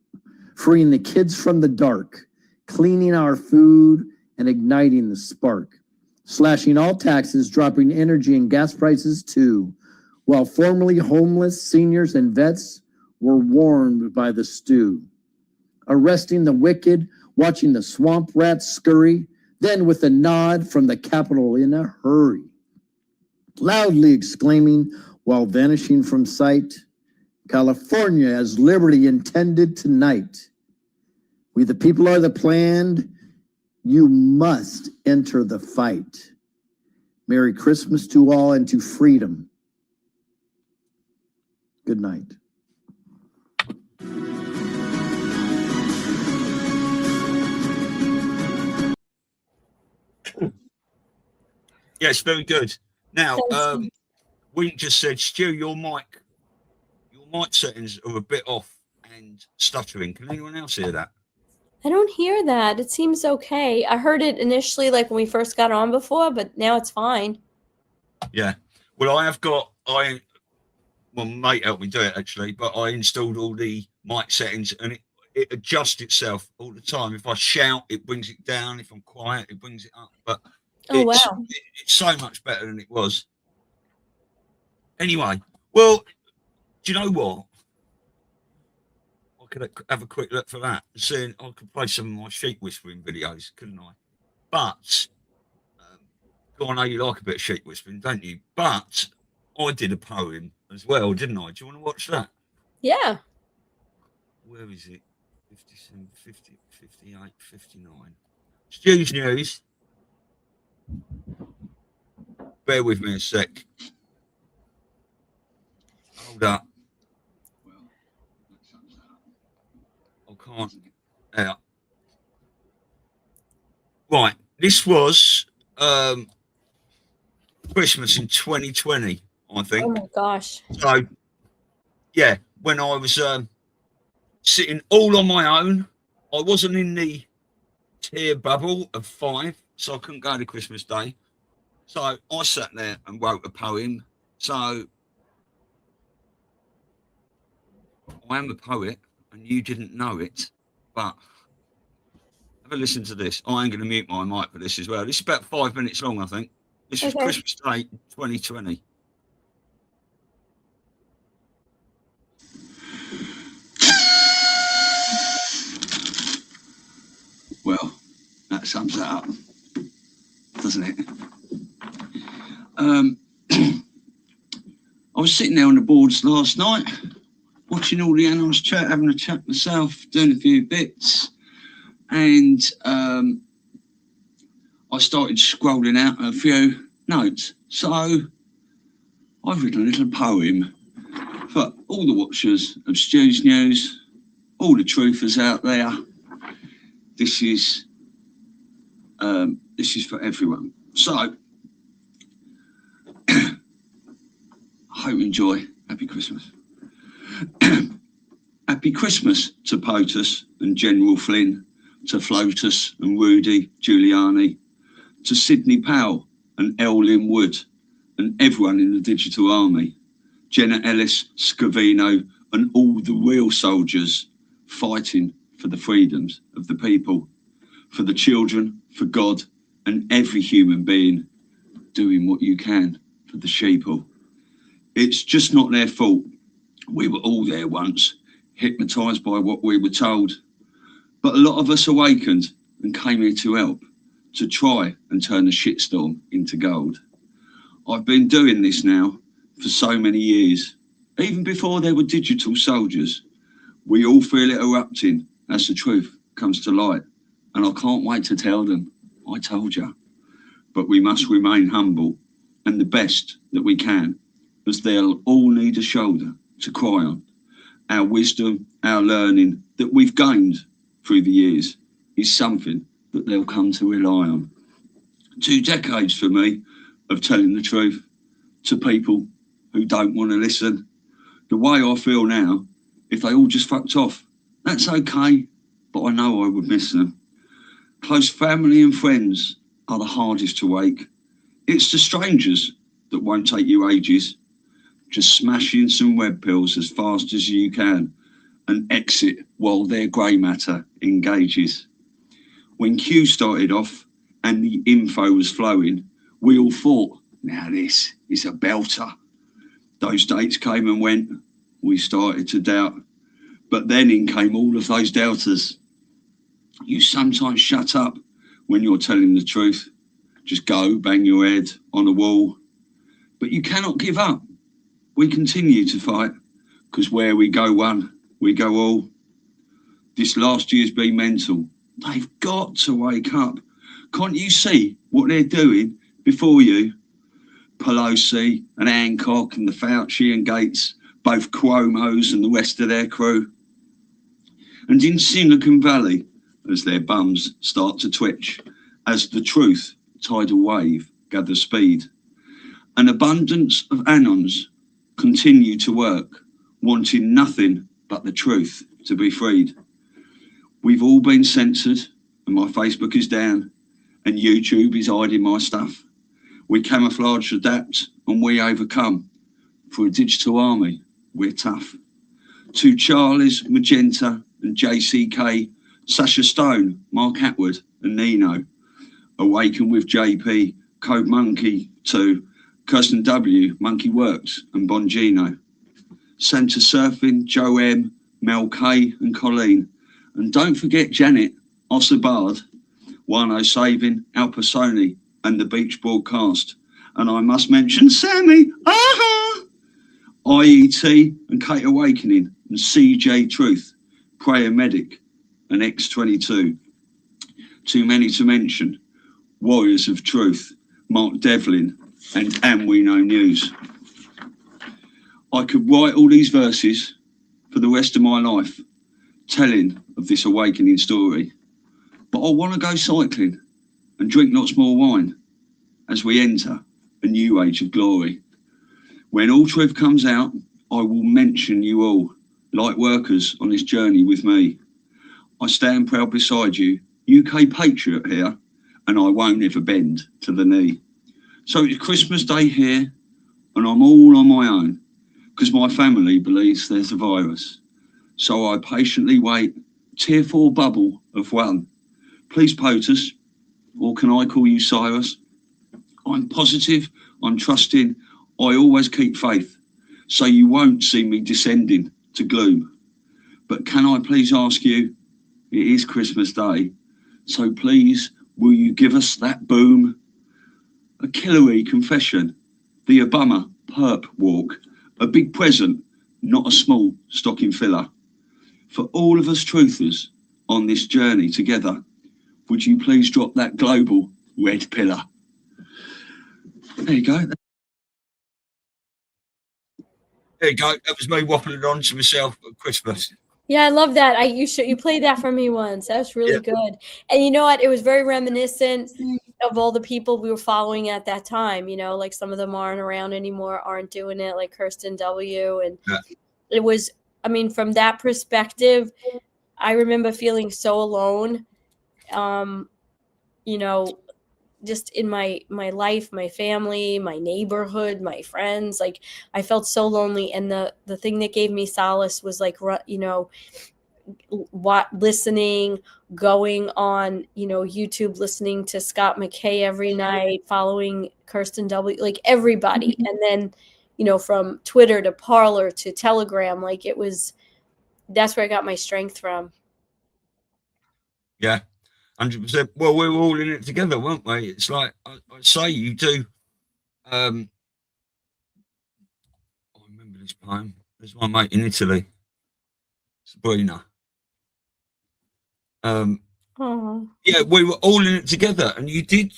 freeing the kids from the dark, cleaning our food and igniting the spark, slashing all taxes, dropping energy and gas prices too, while formerly homeless seniors and vets were warmed by the stew. Arresting the wicked, watching the swamp rats scurry, then with a nod from the Capitol in a hurry, loudly exclaiming while vanishing from sight, "California as liberty intended tonight. We the people are the planned, you must enter the fight." Merry Christmas to all and to freedom. Good night. Yes, very good. Now, Thank you. we just said, Stu, your mic settings are a bit off and stuttering. Can anyone else hear that? I don't hear that. It seems okay. I heard it initially, like when we first got on before, but now it's fine. Yeah. Well, mate helped me do it actually, but I installed all the mic settings and it adjusts itself all the time. If I shout, it brings it down. If I'm quiet, it brings it up. But it's so much better than it was. Anyway, well, do you know what? I could have a quick look for that. Seeing I could play some of my sheep whispering videos, couldn't I? But I know you like a bit of sheep whispering, don't you? But I did a poem as well, didn't I? Do you want to watch that? Yeah. Where is it? 57, 50, 58, 59. Stu's News. Bear with me a sec. Hold up. I can't. Out. Right. This was Christmas in 2020, I think. Oh my gosh. So, yeah, when I was sitting all on my own, I wasn't in the tier bubble of 5, so I couldn't go to Christmas Day. So I sat there and wrote a poem. So I am a poet, and you didn't know it, but have a listen to this. I am going to mute my mic for this as well. This is about 5 minutes long, I think. This is Christmas Day 2020. Well, that sums that up, doesn't it? I was sitting there on the boards last night, watching all the animals chat, having a chat myself, doing a few bits, and I started scrolling out a few notes. So I've written a little poem for all the watchers of Stu's News, all the truthers out there. This is for everyone. So I hope you enjoy. Happy Christmas. Happy Christmas to POTUS and General Flynn, to FLOTUS and Rudy Giuliani, to Sidney Powell and Lynn Wood and everyone in the digital army, Jenna Ellis, Scavino and all the real soldiers fighting for the freedoms of the people, for the children, for God and every human being doing what you can for the sheeple. It's just not their fault. We were all there once, hypnotised by what we were told. But a lot of us awakened and came here to help, to try and turn the shitstorm into gold. I've been doing this now for so many years, even before there were digital soldiers. We all feel it erupting as the truth comes to light. And I can't wait to tell them, I told you. But we must remain humble and the best that we can, as they'll all need a shoulder to cry on. Our wisdom, our learning that we've gained through the years is something that they'll come to rely on. 2 decades for me of telling the truth to people who don't want to listen. The way I feel now, if they all just fucked off, that's okay, but I know I would miss them. Close family and friends are the hardest to wake. It's the strangers that won't take you ages. Just smash in some red pills as fast as you can and exit while their grey matter engages. When Q started off and the info was flowing, we all thought, now this is a belter. Those dates came and went. We started to doubt. But then in came all of those doubters. You sometimes shut up when you're telling the truth. Just go bang your head on a wall. But you cannot give up. We continue to fight, because where we go one, we go all. This last year's been mental. They've got to wake up. Can't you see what they're doing before you? Pelosi and Hancock and the Fauci and Gates, both Cuomos and the rest of their crew. And in Silicon Valley, as their bums start to twitch, as the truth tidal wave gathers speed, an abundance of Anons continue to work, wanting nothing but the truth to be freed. We've all been censored, and my Facebook is down, and YouTube is hiding my stuff. We camouflage, adapt, and we overcome. For a digital army, we're tough. To Charlie's, Magenta, and JCK, Sasha Stone, Mark Atwood, and Nino. Awaken with JP, Code Monkey 2, Kirsten W, Monkey Works, and Bongino. Santa Surfing, Joe M, Mel K, and Colleen. And don't forget Janet, Ossabard, Wano Saving, Al Pasoni, and the Beach Broadcast. And I must mention Sammy, IET, and Kate Awakening, and CJ Truth, Prayer Medic, and X22. Too many to mention. Warriors of Truth, Mark Devlin, and We Know News. I could write all these verses for the rest of my life, telling of this awakening story. But I want to go cycling and drink lots more wine as we enter a new age of glory. When all truth comes out, I will mention you all, light workers on this journey with me. I stand proud beside you, UK patriot here, and I won't ever bend to the knee. So it's Christmas Day here, and I'm all on my own, because my family believes there's a virus. So I patiently wait, tearful bubble of one. Please POTUS, or can I call you Cyrus? I'm positive, I'm trusting, I always keep faith, so you won't see me descending to gloom. But can I please ask you, it is Christmas Day, so please will you give us that boom? A killery confession, the Obama perp walk, a big present, not a small stocking filler. For all of us truthers on this journey together, would you please drop that global red pillar? There you go. There you go. That was me waffling on to myself at Christmas. Yeah, I love that. You played that for me once. That was really good. And you know what? It was very reminiscent of all the people we were following at that time. You know, like some of them aren't around anymore, aren't doing it, like Kirsten W. And it was, I mean, from that perspective, I remember feeling so alone. You know, just in my life, my family, my neighborhood, my friends, like I felt so lonely. And the thing that gave me solace was like, you know, listening, going on, you know, YouTube, listening to Scott McKay every night, following Kirsten W, like everybody. And then, you know, from Twitter to Parler to Telegram, like that's where I got my strength from. Yeah. 100%. Well, we were all in it together, weren't we? It's like I say, you do. I remember this poem. There's my mate in Italy. Sabrina. Oh, Yeah, we were all in it together, and you did.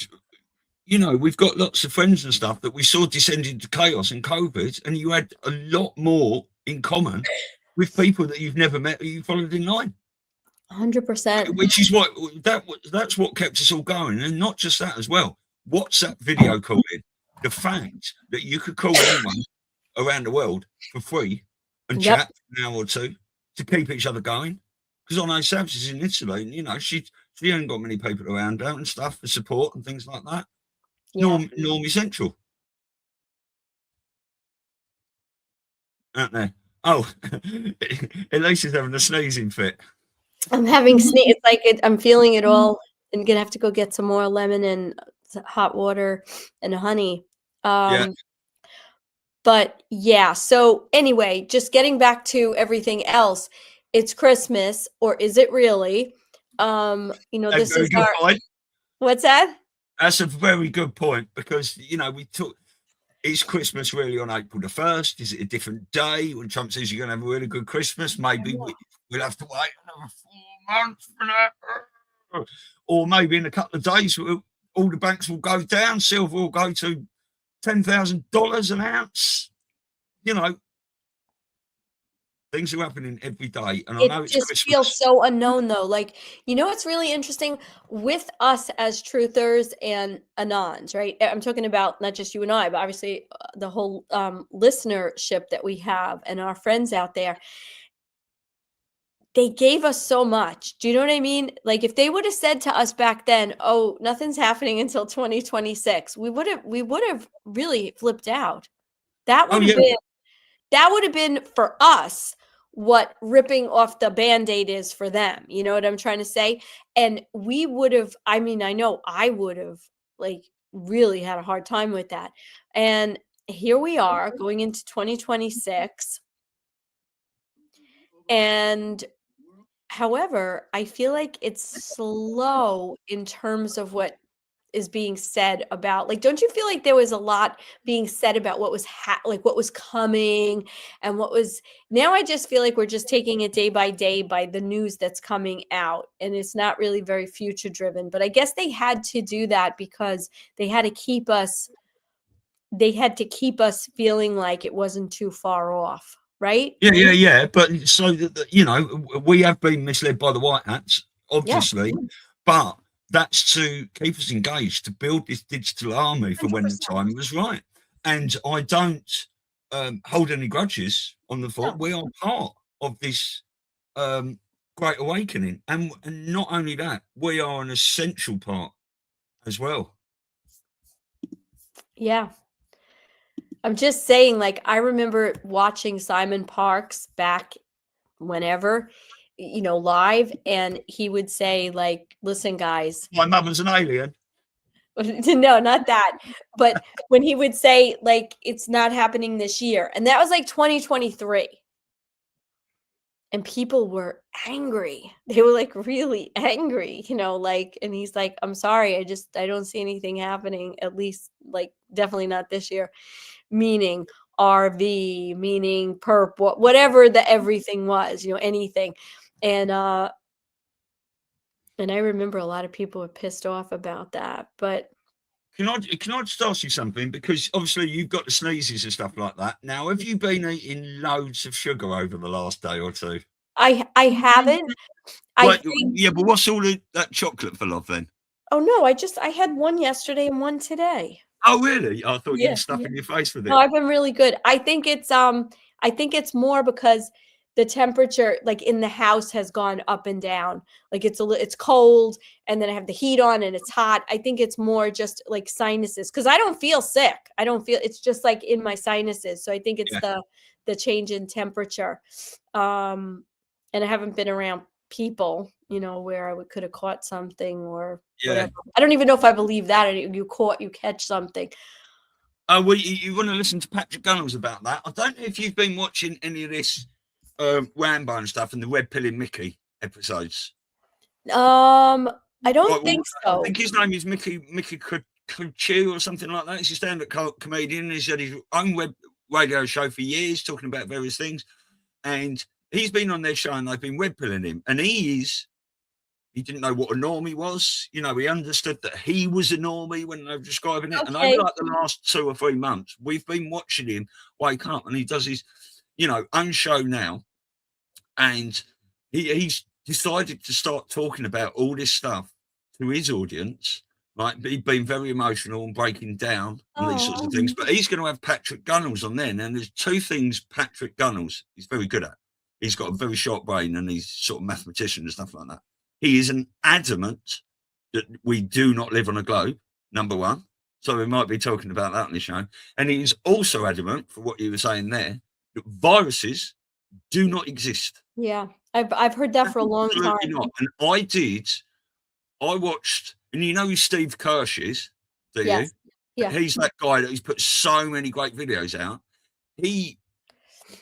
You know, we've got lots of friends and stuff that we saw descend into chaos and COVID, and you had a lot more in common with people that you've never met, who you followed in line. 100%. Which is that's what kept us all going, and not just that as well. WhatsApp video calling, the fact that you could call anyone around the world for free and Yep. chat for an hour or two to keep each other going. Because I know Sabs is in Italy, and you know she ain't got many people around her and stuff for support and things like that. Yeah. Norm essential, aren't they? Oh, Elisa's having a sneezing fit. I'm having sneeze. It's like I'm feeling it all. I'm gonna have to go get some more lemon and hot water and honey. Yeah. But yeah. So anyway, just getting back to everything else. It's Christmas, or is it really? This is our. Point. What's that? That's a very good point, because it's Christmas really on April the 1st. Is it a different day when Trump says you're going to have a really good Christmas? Maybe we'll have to wait another 4 months for that. Or maybe in a couple of days, all the banks will go down. Silver will go to $10,000 an ounce. You know, things are happening every day. And I know it's just Christmas. Feels so unknown, though. Like, what's really interesting with us as truthers and anons, right? I'm talking about not just you and I, but obviously the whole listenership that we have and our friends out there. They gave us so much. Do you know what I mean? Like, if they would have said to us back then, "Oh, nothing's happening until 2026," we would have really flipped out. That would have been for us what ripping off the Band-Aid is for them. You know what I'm trying to say? And we would have, I know I would have like really had a hard time with that. And here we are going into 2026. And however, I feel like it's slow in terms of what is being said about, like, don't you feel like there was a lot being said about what was what was coming and what was, now I just feel like we're just taking it day by day by the news that's coming out, and it's not really very future driven. But I guess they had to do that because they had to keep us feeling like it wasn't too far off, right? Yeah. But so we have been misled by the white hats, obviously, but that's to keep us engaged, to build this digital army for 100%. When the time was right. And I don't hold any grudges on the thought. No. We are part of this great awakening. And not only that, we are an essential part as well. Yeah. I'm just saying, like, I remember watching Simon Parks back whenever, live, and he would say, like, listen, guys. My mother's an alien. No, not that. But when he would say, like, it's not happening this year. And that was like 2023. And people were angry. They were like really angry, and he's like, I'm sorry. I don't see anything happening, at least like definitely not this year. Meaning RV, meaning perp, whatever the everything was, anything. And I remember a lot of people were pissed off about that. But can I just ask you something? Because obviously you've got the sneezes and stuff like that. Now, have you been eating loads of sugar over the last day or two? I haven't. But what's all that chocolate full of then? Oh no, I had one yesterday and one today. Oh really? I thought you were stuffing your face with it. No, I've been really good. I think it's more because the temperature, like in the house, has gone up and down. Like it's cold, and then I have the heat on, and it's hot. I think it's more just like sinuses, because I don't feel sick. It's just like in my sinuses. So I think it's the change in temperature. And I haven't been around people, where I could have caught something or whatever. I don't even know if I believe that. You catch something. Oh, well, you want to listen to Patrick Gunnels about that? I don't know if you've been watching any of this Rambo and stuff and the Red Pilling Mickey episodes. I don't think so. I think his name is Mickey Couture or something like that. He's a stand-up comedian. He's had his own web radio show for years, talking about various things. And he's been on their show and they've been red pilling him, and he didn't know what a normie was. You know, he understood that he was a normie when they were describing it. Okay. And over like the last 2 or 3 months, we've been watching him wake up, and he does his, own show now. And he's decided to start talking about all this stuff to his audience. Like, he's been very emotional and breaking down on these sorts of things. But he's going to have Patrick Gunnels on there. And there's 2 things Patrick Gunnels is very good at. He's got a very sharp brain, and he's sort of mathematician and stuff like that. He is an adamant that we do not live on a globe, number one. So we might be talking about that on the show. And he's also adamant, for what you were saying there, that viruses do not exist. Yeah, I've heard that for a long time. Not. And I watched, and you know who Steve Kirsch is, do Yes. you? Yeah. He's that guy that he's put so many great videos out. He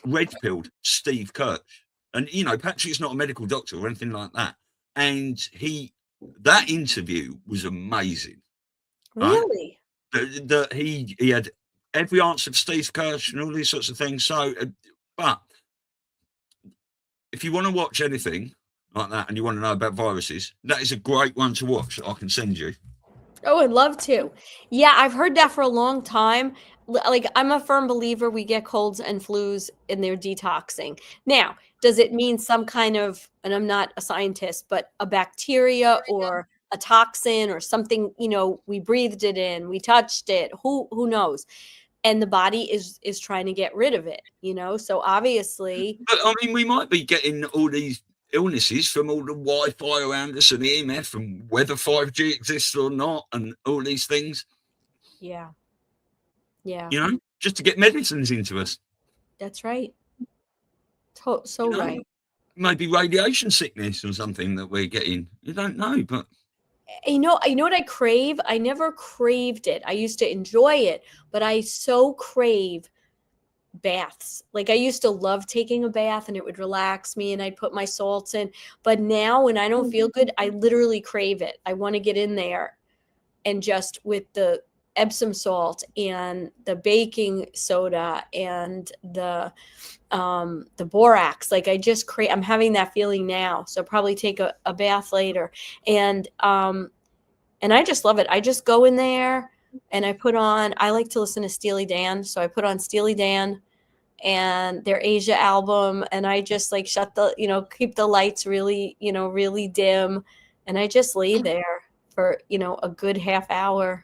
red-pilled Steve Kirsch. And, Patrick's not a medical doctor or anything like that. And that interview was amazing. Really? Right? He had every answer to Steve Kirsch and all these sorts of things. So, but if you want to watch anything like that and you want to know about viruses, that is a great one to watch that I can send you. Oh, I'd love to. Yeah, I've heard that for a long time. Like, I'm a firm believer we get colds and flus and they're detoxing. Now, does it mean some kind of, and I'm not a scientist, but a bacteria or a toxin or something, we breathed it in, we touched it, who knows? And the body is trying to get rid of it, so obviously. But I mean, we might be getting all these illnesses from all the Wi-Fi around us and the EMF and whether 5G exists or not and all these things. Yeah. Yeah. Just to get medicines into us. That's right. Right. Maybe radiation sickness or something that we're getting. You don't know, but you know what I crave? I never craved it. I used to enjoy it, but I so crave baths. Like, I used to love taking a bath and it would relax me and I'd put my salts in. But now when I don't feel good, I literally crave it. I want to get in there and just with the Epsom salt and the baking soda and the borax, like I just I'm having that feeling now. So probably take a bath later. And I just love it. I just go in there and I like to listen to Steely Dan. So I put on Steely Dan and their Asia album. And I just like shut keep the lights really, really dim. And I just lay there for, a good half hour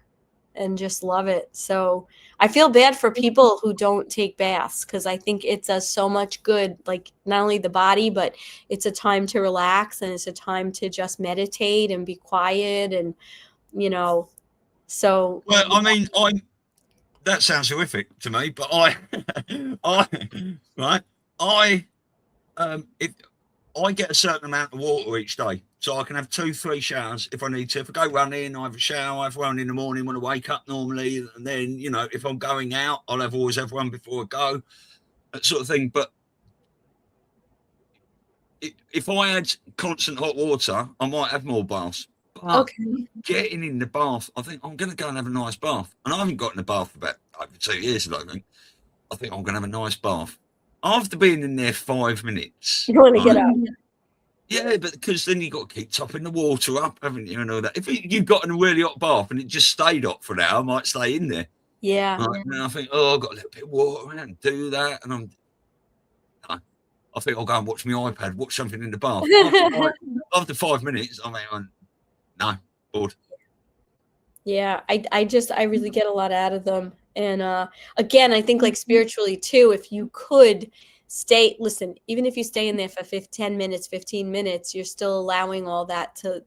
and just love it. So I feel bad for people who don't take baths because I think it does so much good, like not only the body, but it's a time to relax and it's a time to just meditate and be quiet and, so. Well, I mean, that sounds horrific to me, but I get a certain amount of water each day. So I can have 2-3 showers if I need to. If I go running, I have a shower. I have one in the morning when I wake up normally. And then, if I'm going out, I'll always have one before I go, that sort of thing. But if I had constant hot water, I might have more baths. But okay. Getting in the bath, I think I'm going to go and have a nice bath. And I haven't got in the bath for about over 2 years, I think. I think I'm going to have a nice bath. After being in there 5 minutes. You want to get up. Yeah, but because then you've got to keep topping the water up, haven't you, and all that. If you've got in a really hot bath and it just stayed hot for an hour, I might stay in there. Yeah. And I think, I've got a little bit of water and do that. And I think I'll go and watch my iPad, watch something in the bath. After 5 minutes, no, bored. Yeah, I really get a lot out of them. And again, I think like spiritually too, if you could listen, even if you stay in there for 10 minutes, 15 minutes, you're still allowing all that to,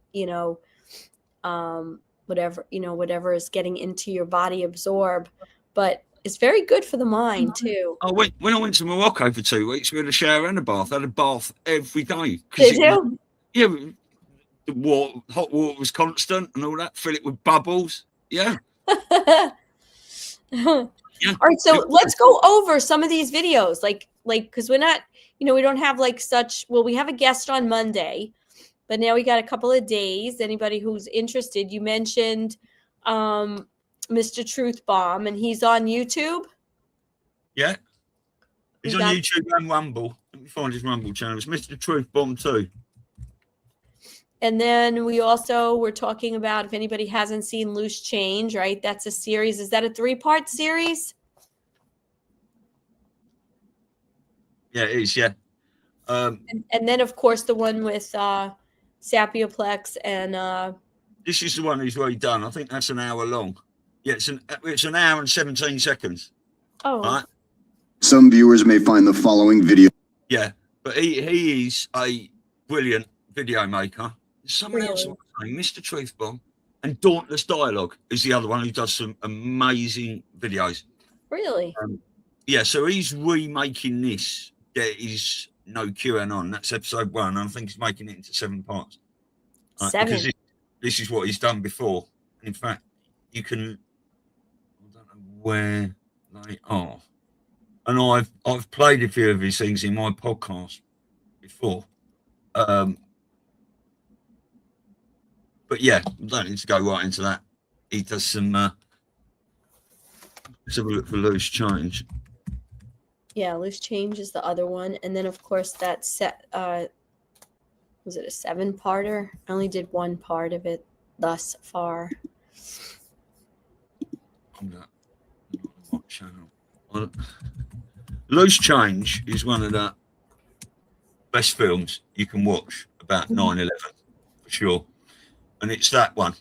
whatever is getting into your body absorb. But it's very good for the mind too. When I went to Morocco for 2 weeks, we had a shower and a bath. I had a bath every day. Did you? Yeah, the hot water was constant and all that. Fill it with bubbles. Yeah. Yeah. All right, so let's go over some of these videos, like because we're not, we don't have we have a guest on Monday, but now we got a couple of days. Anybody who's interested, you mentioned Mr. Truth Bomb, and he's on YouTube. Yeah, he's on YouTube and Rumble. me find his Rumble channel. It's Mr. Truth Bomb 2. And then we also were talking about, if anybody hasn't seen Loose Change, right? That's a series. Is that a 3-part series? Yeah, it is, yeah. And then, of course, the one with Sapioplex and... This is the one he's already done. I think that's an hour long. Yeah, it's an hour and 17 seconds. Oh. Right? Some viewers may find the following video. Yeah, but he is a brilliant video maker. Someone else, Mr. Truth Bomb, and Dauntless Dialogue is the other one who does some amazing videos. Really? Yeah, so he's remaking this. There is no QAnon. That's episode 1. And I think he's making it into 7 parts. 7? Because this is what he's done before. In fact, you can... I don't know where they are. And I've played a few of his things in my podcast before. But yeah, I don't need to go right into that. He does some... let's have a look for Loose Change. Yeah, Loose Change is the other one. And then, of course, that set... was it a 7-parter? I only did 1 part of it thus far. What channel? Loose Change is one of the best films you can watch about 9/11, for sure. And it's that one.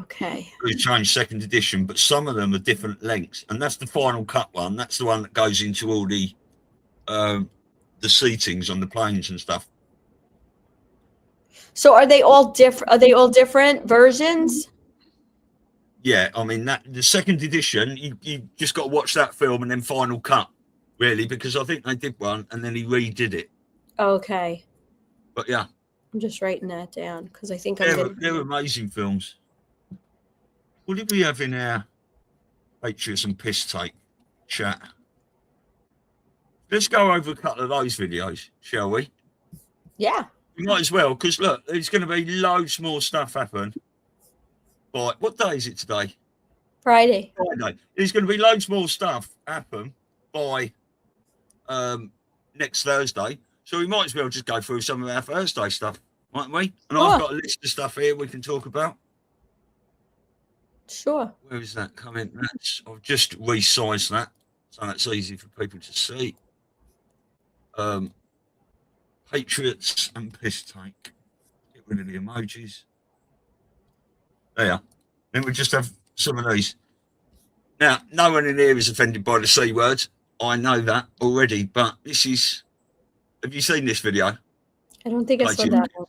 Okay. Loose Change 2nd edition, but some of them are different lengths. And that's the final cut one. That's the one that goes into all the seatings on the planes and stuff. So are they all different? Are they all different versions? Yeah, I mean that the 2nd edition, you just got to watch that film and then final cut, really, because I think they did one and then he redid it. Okay. But yeah, I'm just writing that down because I think they're amazing films. What did we have in our Patriots and Piss Take chat? Let's go over a couple of those videos, shall we? Yeah. We might as well, because look, there's going to be loads more stuff happen. By what day is it today? Friday. There's going to be loads more stuff happen by next Thursday. So we might as well just go through some of our Thursday stuff, mightn't we? And I've got a list of stuff here we can talk about. Sure. Where is that coming? I've just resized that, so that's easy for people to see. Patriots and Piss Take. Get rid of the emojis. There. Then we just have some of these. Now, no one in here is offended by the C word. I know that already, but this is... Have you seen this video? I don't think I saw that one.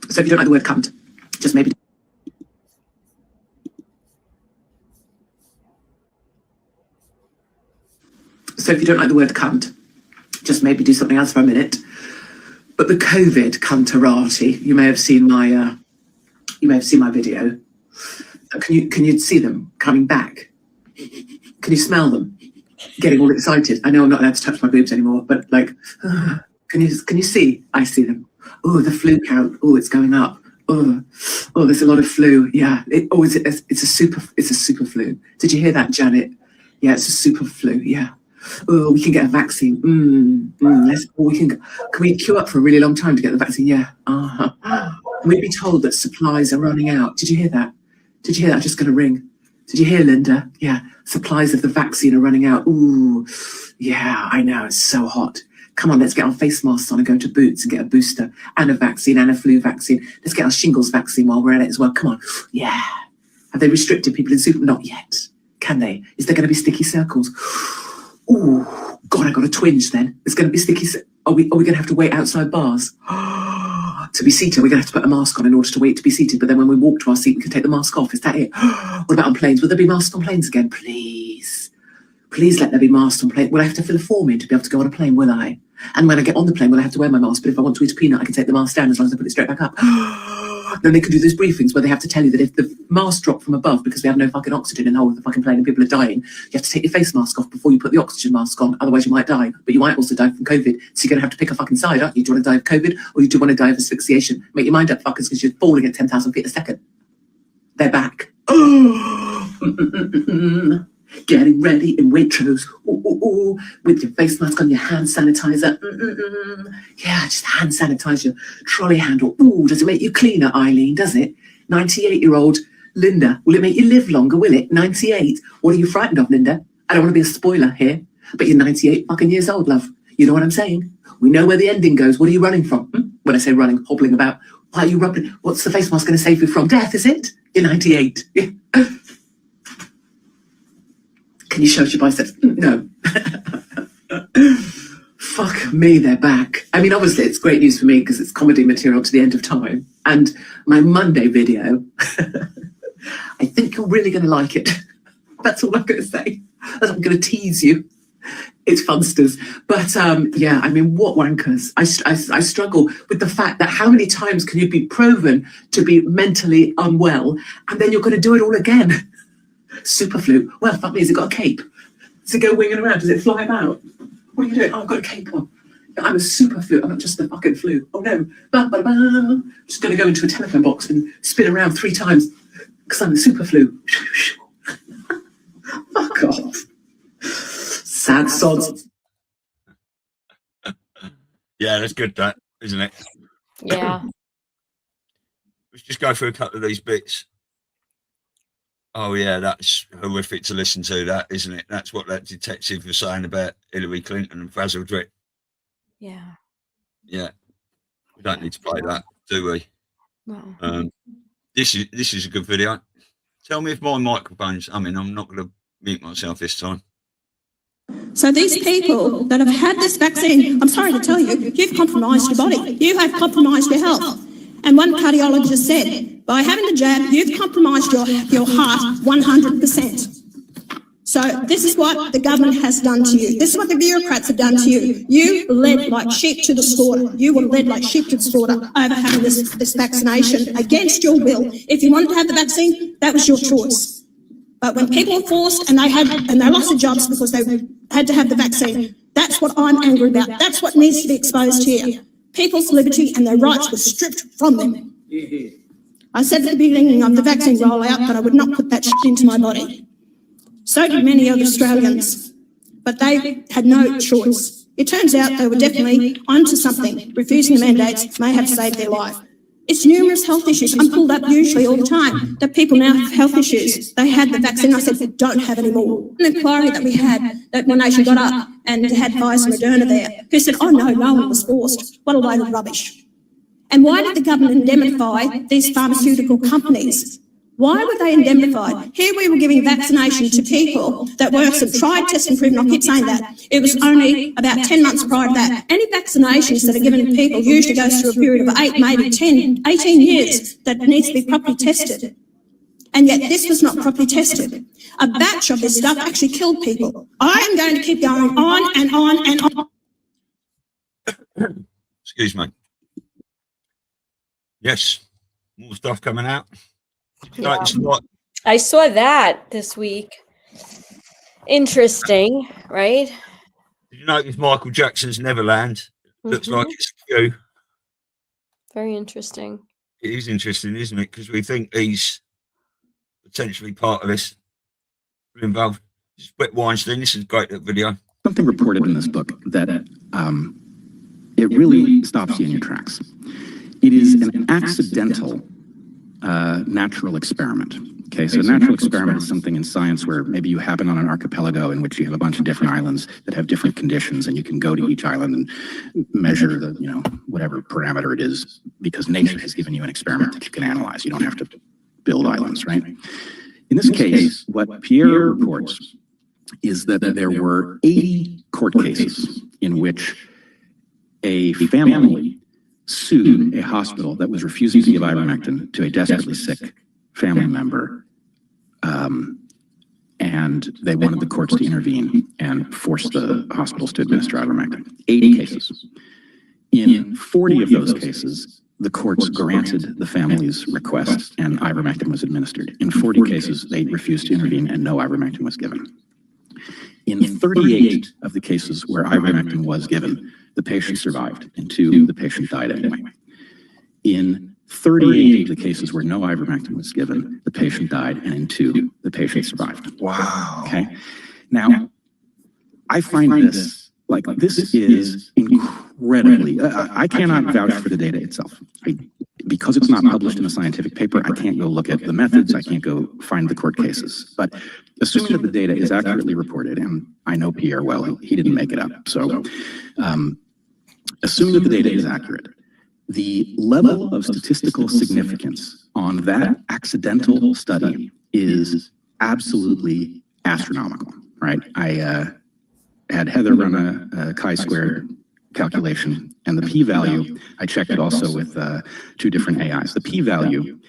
So if you don't like the word cunt, just maybe... So if you don't like the word cunt, just maybe do something else for a minute. But the COVID cunterati, you may have seen my video. Can you see them coming back? Can you smell them? Getting all excited. I know I'm not allowed to touch my boobs anymore, but like, can you see? I see them. Oh, the flu count. Oh, it's going up. Oh, there's a lot of flu. Yeah. It's a super flu. Did you hear that, Janet? Yeah, it's a super flu. Yeah. Oh, we can get a vaccine. Can we queue up for a really long time to get the vaccine? Yeah. We'd be told that supplies are running out. Did you hear that? Did you hear that? I'm just going to ring. Did you hear, Linda? Yeah. Supplies of the vaccine are running out. Ooh. Yeah, I know. It's so hot. Come on, let's get our face masks on and go to Boots and get a booster and a vaccine and a flu vaccine. Let's get our shingles vaccine while we're at it as well. Come on. Yeah. Have they restricted people in super? Not yet. Can they? Is there going to be sticky circles? Oh, God, I got a twinge then. It's going to be sticky. Are we going to have to wait outside bars? To be seated, we're going to have to put a mask on in order to wait to be seated. But then when we walk to our seat, we can take the mask off. Is that it? What about on planes? Will there be masks on planes again? Please. Please let there be masks on planes. Will I have to fill a form in to be able to go on a plane? Will I? And when I get on the plane, will I have to wear my mask? But if I want to eat a peanut, I can take the mask down as long as I put it straight back up. Then they can do those briefings where they have to tell you that if the mask dropped from above because we have no fucking oxygen in the whole of the fucking plane and people are dying, you have to take your face mask off before you put the oxygen mask on. Otherwise you might die. But you might also die from COVID. So you're going to have to pick a fucking side, aren't you? Do you want to die of COVID or you do want to die of asphyxiation? Make your mind up, fuckers, because you're falling at 10,000 feet a second. They're back. Getting ready in Waitrose, ooh, ooh, ooh, with your face mask on, your hand sanitizer. Yeah, just hand sanitize your trolley handle. Ooh, does it make you cleaner, Eileen? Does it? 98-year-old Linda, will it make you live longer, will it? 98. What are you frightened of, Linda? I don't want to be a spoiler here, but you're 98 fucking years old, love. You know what I'm saying? We know where the ending goes. What are you running from? When I say running, hobbling about, why are you running? What's the face mask going to save you from? Death, is it? You're 98. Can you show us your biceps? No. Fuck me, they're back. I mean, obviously, it's great news for me because it's comedy material to the end of time. And my Monday video, I think you're really going to like it. That's all I'm going to say. I'm going to tease you. It's funsters. But yeah, I mean, what wankers. I struggle with the fact that how many times can you be proven to be mentally unwell and then you're going to do it all again? Super flu. Well, fuck me, has it got a cape? Does it go winging around? Does it fly about? What are you doing? Oh, I've got a cape on. I'm a super flu. I'm not just the fucking flu. Oh no. Just going to go into a telephone box and spin around 3 times because I'm the super flu. Fuck off. Sad sods. Yeah, that's good, that, isn't it? Yeah. Let's just go through a couple of these bits. Oh yeah, that's horrific to listen to, that, isn't it? That's what that detective was saying about Hillary Clinton and Frazzle Drip. Yeah. Yeah. We don't need to play that, do we? No. This is a good video. Tell me if my microphone's, I mean, I'm not going to mute myself this time. So these people that have had this vaccine, I'm sorry to tell you, you've compromised your body. You have compromised your health. And one cardiologist said, by having the jab, you've compromised your heart 100%. So this is what the government has done to you. This is what the bureaucrats have done to you. You were led like sheep to the slaughter. You were led like sheep to the slaughter over having this vaccination against your will. If you wanted to have the vaccine, that was your choice. But when people were forced and they lost their jobs because they had to have the vaccine, that's what I'm angry about. That's what needs to be exposed here. People's liberty and their rights were stripped from them. I said at the beginning of the vaccine rollout that I would not put that shit into my body. So did many other Australians, but they had no choice. It turns out they were definitely onto something. Refusing the mandates may have saved their life. It's numerous health issues. I'm pulled up usually all the time that people now have health issues. They had the vaccine. I said, don't have any more. An inquiry that we had, that One Nation got up and had Pfizer Moderna there, who said, oh no, no one was forced. What a load of rubbish. And why did the government indemnify these pharmaceutical companies? Why were they indemnified? Here we were giving vaccination to people that were some tried, tested, and proven. I keep saying that. It was only about 10 months prior to that. Any vaccinations that are given to people usually goes through a period of 8, maybe 10, 18 years that needs to be properly tested. And yet this was not properly tested. A batch of this stuff actually killed people. I am going to keep going on and on and on. Excuse me. Yes, more stuff coming out. Yeah. I saw that this week. Interesting, right? Did you notice Michael Jackson's Neverland? Looks like it's you. Very interesting. It is interesting, isn't it? Because we think he's potentially part of this. Involved. Brett Weinstein, this is a great video. Something reported in this book that it really stops you in your tracks. It is an accidental natural experiment. Okay, so a natural experiment is something in science where maybe you happen on an archipelago in which you have a bunch of different islands that have different conditions, and you can go to each island and measure the, you know, whatever parameter it is, because nature has given you an experiment that you can analyze. You don't have to build islands, right? In this case, what Pierre reports is that there were 80 court cases in which a family sued a hospital that was refusing to give ivermectin to a desperately sick family member, and they wanted the courts to intervene and force the hospitals to administer ivermectin. 80 cases. In 40 of those cases, the courts granted the family's request and ivermectin was administered. In 40 cases, they refused to intervene and no ivermectin was given. In 38 of the cases where ivermectin was given, the patient survived. In 2, the patient died anyway. In 38 of the cases where no ivermectin was given, the patient died, and in 2, the patient survived. Wow. Okay. Now, I find this is incredibly, I cannot vouch for the data itself. Because it's not published in a scientific paper, I can't go look at the methods, I can't go find the court cases. But assuming that the data is accurately reported, and I know Pierre well, he didn't make it up. So assuming that the data is accurate, the level of statistical significance on that accidental study is absolutely astronomical, right? I had Heather run a chi-squared calculation, and the p-value, I checked it also with 2 different AIs. The p-value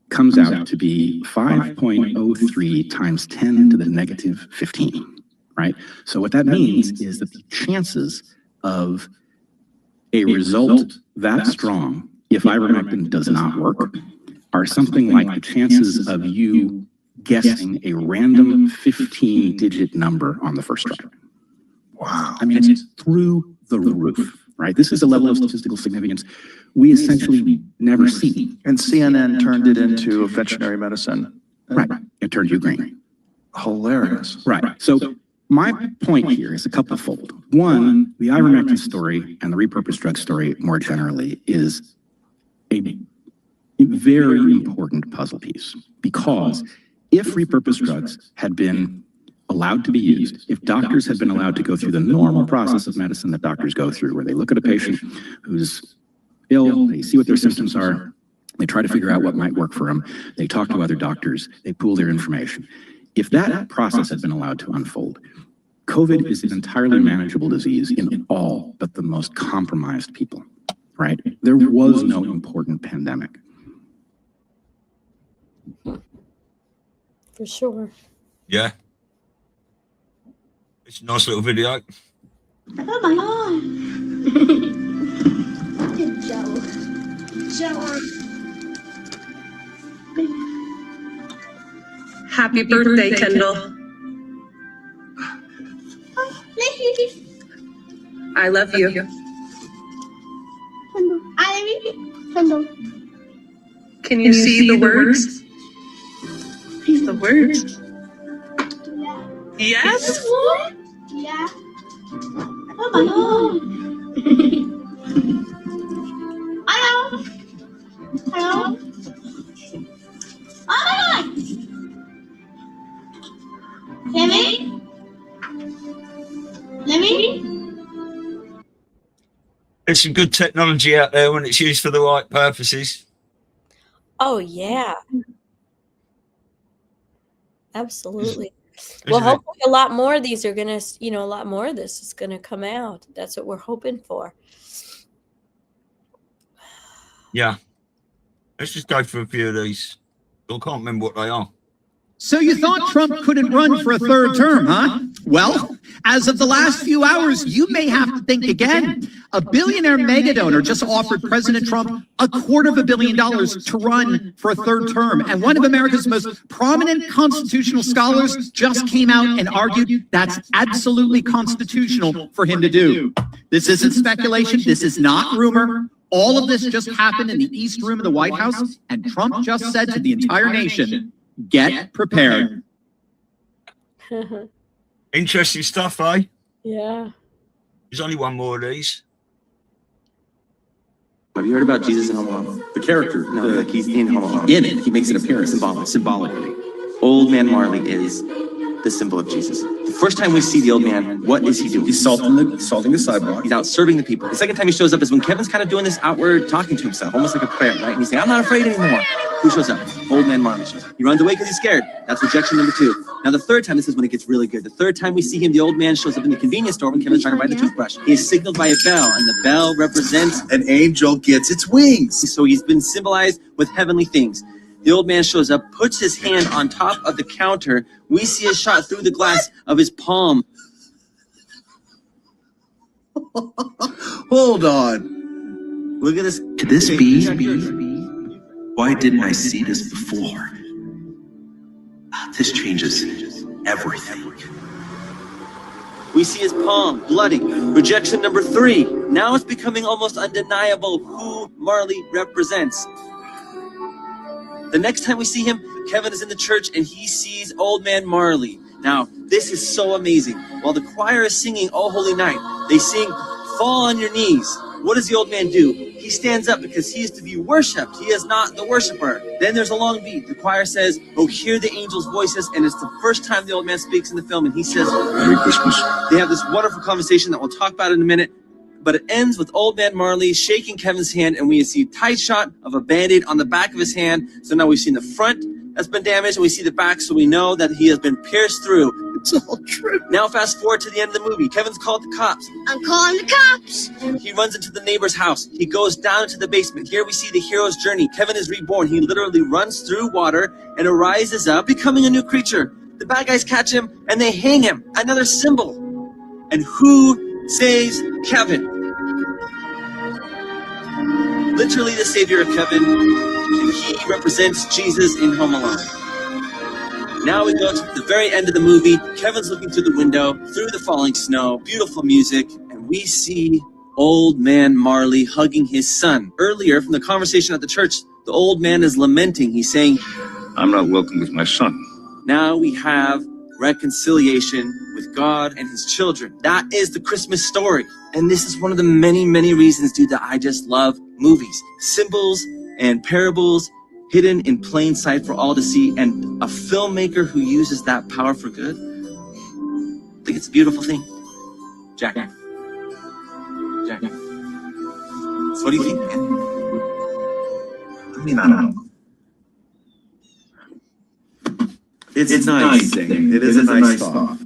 comes out to be 5.03 times 10 to the negative 15, right? So what that means is that the chances of a result that strong, if ivermectin does not work, are something like the chances of you guessing a random 15-digit number on the first try. Wow. I mean, it's through the roof, right? This is a level of statistical significance we essentially never see. And CNN turned it into a veterinary medicine. Right. It turned you green. Hilarious. Right. So my point here is a couple-fold. One, the ivermectin story and the repurposed drug story more generally is a very important puzzle piece, because if repurposed drugs had been allowed to be used, if doctors had been allowed to go through the normal process of medicine that doctors go through, where they look at a patient who's ill, they see what their symptoms are, they try to figure out what might work for them, they talk to other doctors, they pool their information. If that process had been allowed to unfold, COVID is an entirely manageable disease in all but the most compromised people, right? There was no important pandemic. For sure. Yeah. It's a nice little video. Oh my God. Joe. Happy birthday, Kendall. I love you. Kendall. Can you see the words? The words? Yes? Yeah. Oh my God. Hello. Hello. Oh my God. Lemmy? There's some good technology out there when it's used for the right purposes. Oh, yeah. Absolutely. Isn't Well, it? hopefully a lot more of these are going to, a lot more of this is going to come out. That's what we're hoping for. Yeah. Let's just go for a few of these. I can't remember what they are. So you thought Trump couldn't run for a 3rd term, huh? Well, as of the last few hours, you may have to think again. A billionaire mega donor just offered President Trump $250 million to run for a 3rd term. And one of America's most prominent constitutional scholars just came out and argued that's absolutely constitutional for him to do. This isn't speculation. This is not rumor. All of this just happened in the East Room of the White House, and Trump just said to the entire nation, get prepared. Interesting stuff, eh? Yeah. There's only one more of these. Have you heard about Jesus in Home Alone? The character? No, like he's in Home Alone. In it, he makes an appearance. Symbolically. Old Man Marley is the symbol of Jesus. The first time we see the old man, what is he doing? He's salting the sidewalk. He's out serving the people. The second time he shows up is when Kevin's kind of doing this outward talking to himself, almost like a prayer, right? And he's saying, I'm not afraid anymore. Who shows up? Old Man Marley shows up. He runs away because he's scared. That's rejection number 2. Now the third time, this is when it gets really good. The third time we see him, the old man shows up in the convenience store when Kevin's trying to buy the toothbrush. He is signaled by a bell, and the bell represents an angel gets its wings. So he's been symbolized with heavenly things. The old man shows up, puts his hand on top of the counter. We see a shot through the glass of his palm. Hold on. Look at this. Could this be? Why didn't I see this before? This changes everything. We see his palm, bloody. Rejection number 3. Now it's becoming almost undeniable who Marley represents. The next time we see him, Kevin is in the church and he sees Old Man Marley. Now, this is so amazing. While the choir is singing "Oh Holy Night," they sing "Fall on Your Knees." What does the old man do? He stands up because he is to be worshipped. He is not the worshiper. Then there's a long beat. The choir says, "Oh, hear the angels' voices," and it's the first time the old man speaks in the film, and he says, "Merry Christmas." They have this wonderful conversation that we'll talk about in a minute, but it ends with Old Man Marley shaking Kevin's hand, and we see a tight shot of a Band-Aid on the back of his hand. So now we've seen the front that's been damaged, and we see the back, so we know that he has been pierced through. It's all true. Now fast forward to the end of the movie. Kevin's called the cops. I'm calling the cops. He runs into the neighbor's house. He goes down into the basement. Here we see the hero's journey. Kevin is reborn. He literally runs through water and arises up, becoming a new creature. The bad guys catch him, and they hang him. Another symbol. And who saves Kevin? Literally the savior of Kevin. And he represents Jesus in Home Alone. Now we go to the very end of the movie. Kevin's looking through the window, through the falling snow, beautiful music, and we see Old Man Marley hugging his son. Earlier, from the conversation at the church, the old man is lamenting. He's saying, "I'm not welcome with my son." Now we have reconciliation with God and his children. That is the Christmas story. And this is one of the many, many reasons, dude, that I just love movies. Symbols and parables hidden in plain sight for all to see, and a filmmaker who uses that power for good. I think it's a beautiful thing. Jack. So what do you think, man? I mean, I don't know. It's nice. It is a nice thought.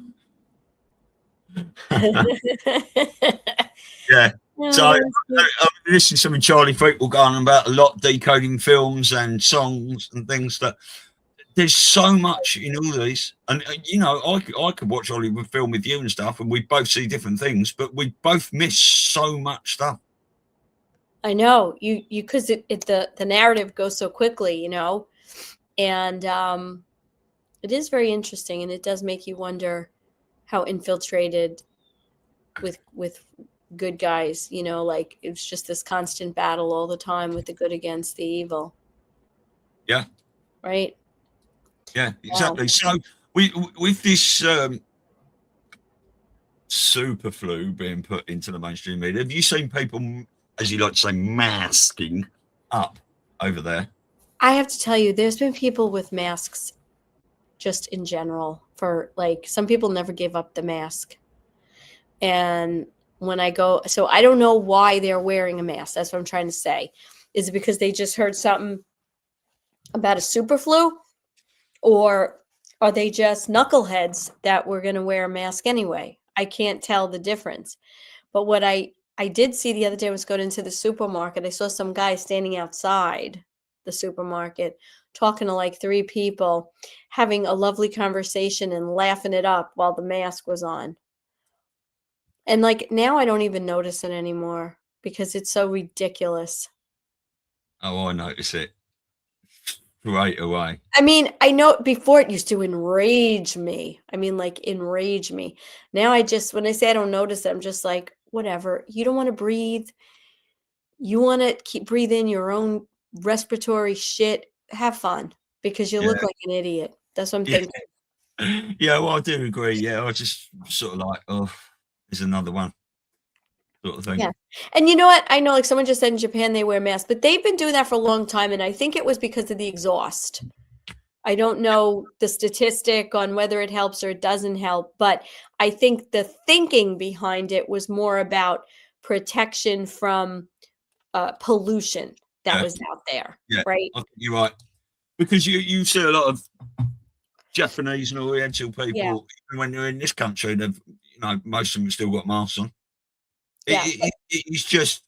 Yeah. So I'm listening to something Charlie Freakle going on about a lot, decoding films and songs and things, that there's so much in all these. And you know, I could watch Hollywood film with you and stuff, and we both see different things, but we both miss so much stuff. I know you because the narrative goes so quickly, you know, and it is very interesting, and it does make you wonder how infiltrated with good guys, you know, like it's just this constant battle all the time with the good against the evil. Yeah. Right. Yeah, exactly. Wow. So with this super flu being put into the mainstream media, have you seen people, as you like to say, masking up over there? I have to tell you, there's been people with masks just in general, for like, some people never gave up the mask. And when I go, so I don't know why they're wearing a mask. That's what I'm trying to say. Is it because they just heard something about a super flu? Or are they just knuckleheads that were going to wear a mask anyway? I can't tell the difference. But what I did see the other day was going into the supermarket. I saw some guy standing outside the supermarket talking to like 3 people, having a lovely conversation and laughing it up while the mask was on. And like now I don't even notice it anymore because it's so ridiculous. Oh, I notice it right away. I mean, I know before it used to enrage me. I mean, like enrage me. Now I just, when I say I don't notice it, I'm just like, whatever. You don't want to breathe. You want to keep breathing your own respiratory shit. Have fun because you look like an idiot. That's what I'm thinking. Yeah, well, I do agree. Yeah, I just sort of like, oh, there's another one sort of thing. Yeah. And you know what? I know like someone just said in Japan they wear masks, but they've been doing that for a long time. And I think it was because of the exhaust. I don't know the statistic on whether it helps or it doesn't help, but I think the thinking behind it was more about protection from pollution that was out there. Yeah, right. I think you're right. Because you see a lot of Japanese and Oriental people, even when they're in this country, they've, you know, most of them have still got masks on. Yeah. It's just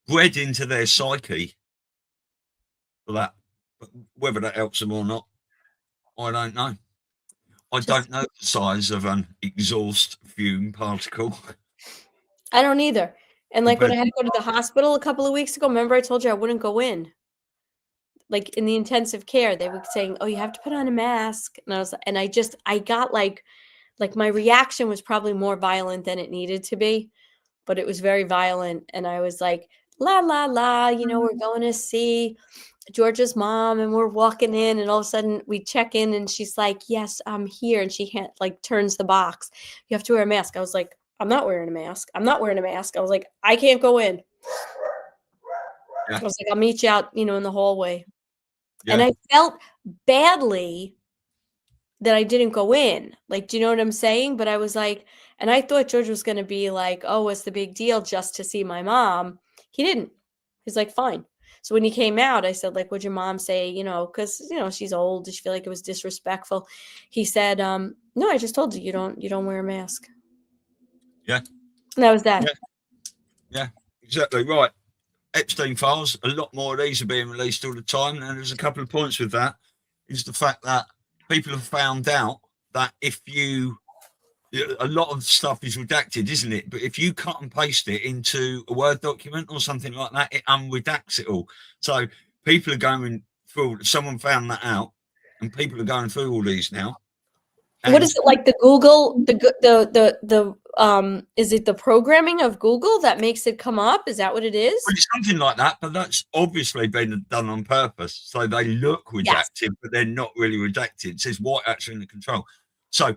bred into their psyche for that. But whether that helps them or not, I don't know. I don't know the size of an exhaust fume particle. I don't either. And like when I had to go to the hospital a couple of weeks ago, remember I told you I wouldn't go in. Like in the intensive care, they were saying, "Oh, you have to put on a mask." And I got like my reaction was probably more violent than it needed to be, but it was very violent. And I was like, la la la, we're going to see Georgia's mom, and we're walking in, and all of a sudden we check in, and she's like, yes, I'm here. And she turns the box. You have to wear a mask. I was like, I'm not wearing a mask. I'm not wearing a mask. I was like, I can't go in. Yeah. I was like, I'll meet you out, in the hallway. Yeah. And I felt badly that I didn't go in. Like, do you know what I'm saying? But I was like, and I thought George was going to be like, oh, what's the big deal just to see my mom? He didn't. He's like, fine. So when he came out, I said, like, what'd your mom say? Because, she's old. Does she feel like it was disrespectful? He said, no, I just told you, you don't wear a mask. Yeah. And that was that. Yeah, exactly right. Epstein files, a lot more of these are being released all the time. And there's a couple of points with that. Is the fact that people have found out that a lot of stuff is redacted, isn't it? But if you cut and paste it into a Word document or something like that, it unredacts it all. So people are going through, someone found that out, and people are going through all these now. What is it like the Google, is it the programming of Google that makes it come up? Is that what it is? Well, it's something like that, but that's obviously been done on purpose. So they look redacted, but they're not really redacted. It says white actually in the control. So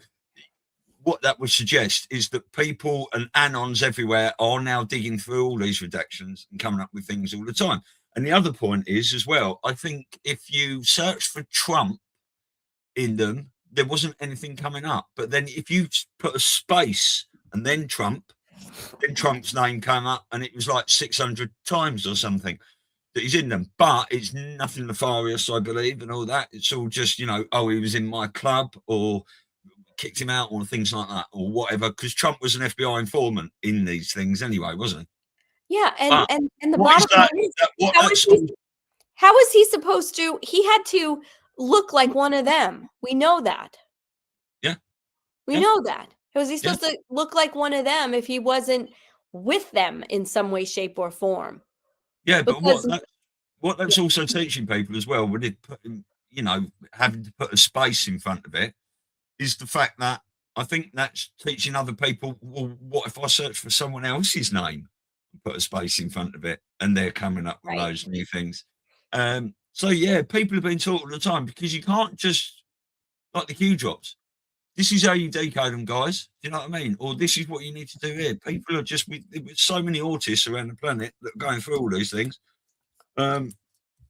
what that would suggest is that people and anons everywhere are now digging through all these redactions and coming up with things all the time. And the other point is as well, I think if you search for Trump in them, there wasn't anything coming up. But then if you put a space and then Trump, then Trump's name came up, and it was like 600 times or something that he's in them. But it's nothing nefarious, I believe, and all that. It's all just, oh, he was in my club, or kicked him out, or things like that, or whatever, because Trump was an FBI informant in these things anyway, wasn't he? Yeah, and the bottom line is, how is he supposed to? He had to look like one of them. We know that. Yeah. We know that. How was he supposed to look like one of them if he wasn't with them in some way, shape, or form? Yeah, but what that's also teaching people as well, when it put, having to put a space in front of it, is the fact that I think that's teaching other people, well, what if I search for someone else's name and put a space in front of it, and they're coming up with those new things? So yeah, people have been taught all the time, because you can't just, like the Q drops, this is how you decode them, guys. Do you know what I mean? Or this is what you need to do here. People are just, with so many autists around the planet that are going through all these things.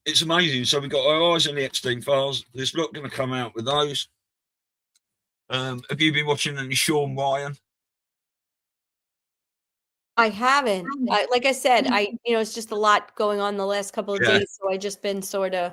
It's amazing. So we've got our eyes on the Epstein files. There's a lot going to come out with those. Have you been watching any Sean Ryan? I haven't. Like I said, it's just a lot going on the last couple of days, so I just been sort of.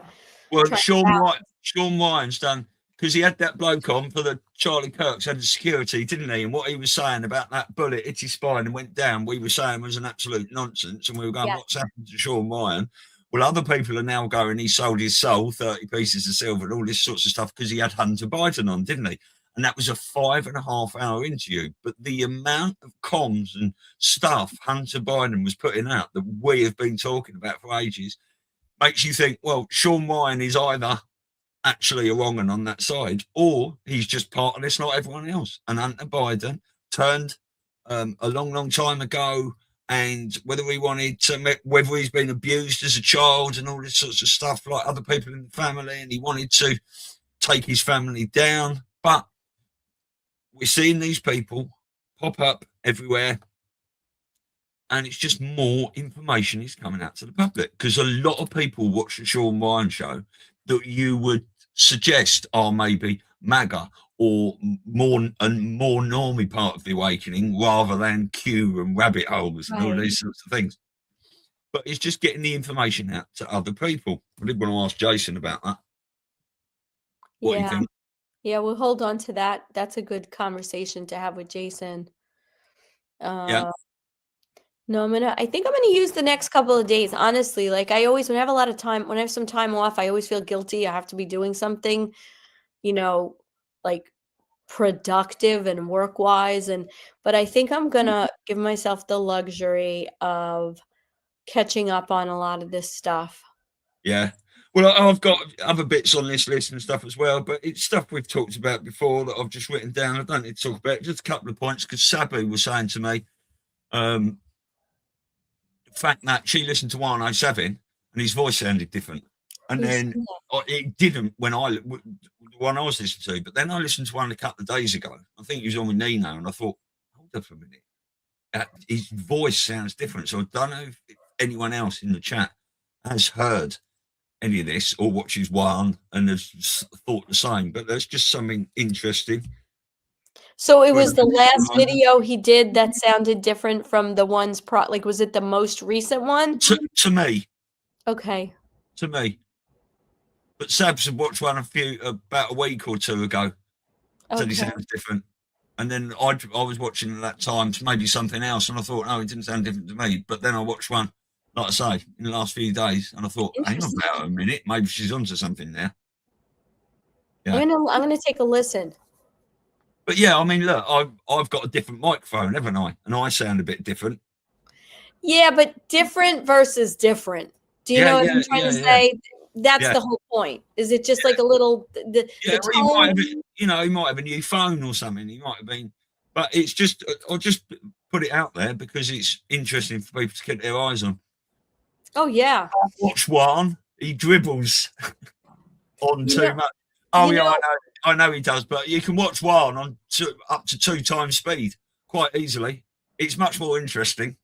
Well, Sean Ryan's done, because he had that bloke on for the Charlie Kirk's had the security, didn't he? And what he was saying about that bullet hit his spine and went down, we were saying was an absolute nonsense. And we were going, what's happened to Sean Ryan? Well, other people are now going, he sold his soul, 30 pieces of silver and all this sorts of stuff, because he had Hunter Biden on, didn't he? And that was a 5.5 hour interview. But the amount of comms and stuff Hunter Biden was putting out that we have been talking about for ages makes you think, well, Sean Ryan is either actually a wrong and on that side, or he's just part of this like everyone else. And Hunter Biden turned a long time ago, and whether he's been abused as a child and all this sorts of stuff like other people in the family, and he wanted to take his family down. But we're seeing these people pop up everywhere, and it's just more information is coming out to the public, because a lot of people watch the Sean Ryan show that you would suggest are maybe MAGA or more normie part of the awakening, rather than Q and rabbit holes and all these sorts of things. But it's just getting the information out to other people. I did want to ask Jason about that. What do you think? Yeah, we'll hold on to that. That's a good conversation to have with Jason. No, I think I'm gonna use the next couple of days, honestly. Like I always, when I have a lot of time, when I have some time off, I always feel guilty. I have to be doing something, like productive and work-wise. But I think I'm gonna give myself the luxury of catching up on a lot of this stuff. Yeah. Well, I've got other bits on this list and stuff as well, but it's stuff we've talked about before that I've just written down. I don't need to talk about it. Just a couple of points, because Sabu was saying to me, fact that she listened to 107 and his voice sounded different. And then it didn't when the one I was listening to, but then I listened to one a couple of days ago. I think he was on with Nino, and I thought, hold up a minute. His voice sounds different. So I don't know if anyone else in the chat has heard any of this or watches one and has thought the same, but there's just something interesting. So it was the last video he did that sounded different from the ones like, was it the most recent one? To me. Okay. To me. But Sabs had watched one about a week or two ago. Said he sounds different. And then I was watching at that time maybe something else, and I thought, no, it didn't sound different to me. But then I watched one, like I say, in the last few days, and I thought, hang on about a minute, maybe she's onto something there. Yeah. I'm gonna take a listen. But yeah, I mean, look, I've got a different microphone, haven't I? And I sound a bit different. Yeah, but different versus different. Do you know what I'm trying to say? That's the whole point. Is it just like a little the he might have, he might have a new phone or something. He might have been, but it's just I'll just put it out there because it's interesting for people to keep their eyes on. Oh yeah. Watch one. He dribbles on too much. Oh yeah, I know he does, but you can watch one on up to 2 times speed quite easily. It's much more interesting.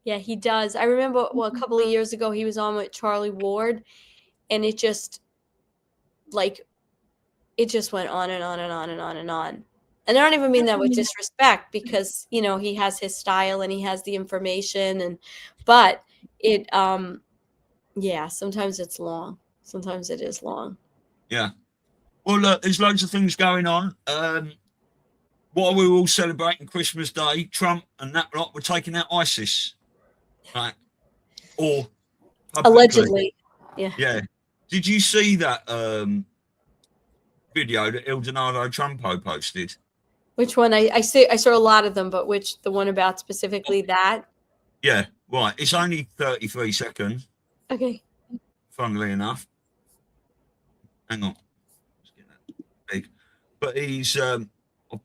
Yeah, he does. I remember a couple of years ago he was on with Charlie Ward, and it just went on and on and on and on and on. And I don't even mean that with disrespect because, he has his style and he has the information but it sometimes it's long. Sometimes it is long. Yeah. Well, look, there's loads of things going on. What are we all celebrating Christmas Day? Trump and that lot were taking out ISIS. Right. Or allegedly. Yeah. Yeah. Did you see that video that Il Donato Trumpo posted? Which one? I saw a lot of them, but the one about specifically that? Yeah, right. It's only 33 seconds. Okay. Funnily enough. Hang on. Let's get that big. But he's I've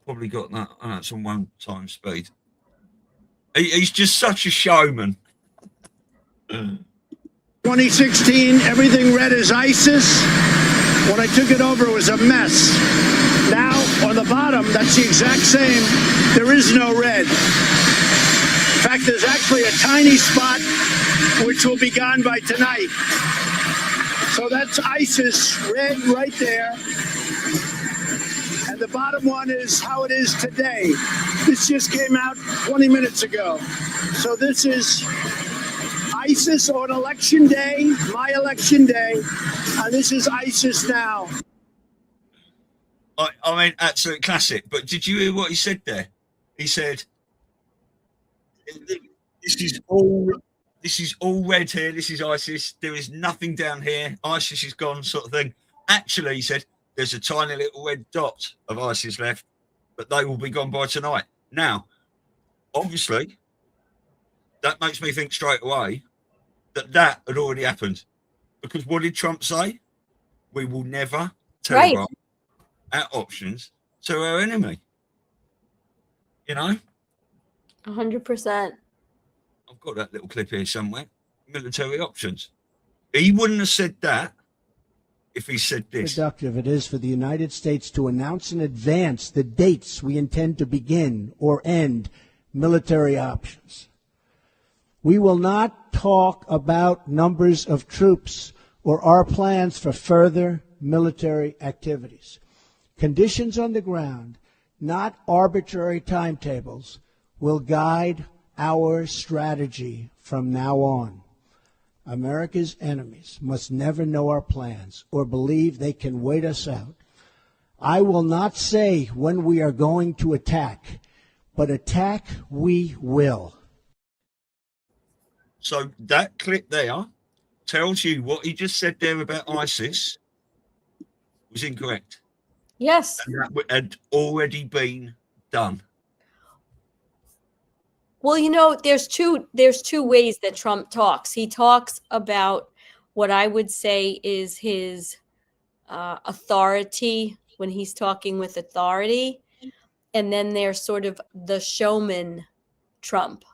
probably got that. Oh, no, it's on 1 time speed. He's just such a showman. 2016, everything red is ISIS. When I took it over, it was a mess. Now, on the bottom, that's the exact same. There is no red. In fact, there's actually a tiny spot which will be gone by tonight. So that's ISIS red right there. And the bottom one is how it is today. This just came out 20 minutes ago. So this is ISIS on election day, my election day, and this is ISIS now. I mean, absolute classic. But did you hear what he said there? He said, "This is all red here. This is ISIS. There is nothing down here. ISIS is gone," sort of thing. Actually, he said, "There's a tiny little red dot of ISIS left, but they will be gone by tonight." Now, obviously, that makes me think straight away that had already happened. Because what did Trump say? We will never tell our options to our enemy. 100%. I've got that little clip here somewhere. Military options. He wouldn't have said that if he said this. Productive it is for the United States to announce in advance the dates we intend to begin or end military options. We will not talk about numbers of troops or our plans for further military activities. Conditions on the ground, not arbitrary timetables, will guide our strategy from now on. America's enemies must never know our plans or believe they can wait us out. I will not say when we are going to attack, but attack we will. So that clip there tells you what he just said there about ISIS was incorrect. Yes. And that had already been done. Well, there's two ways that Trump talks. He talks about what I would say is his authority when he's talking with authority. And then there's sort of the showman Trump.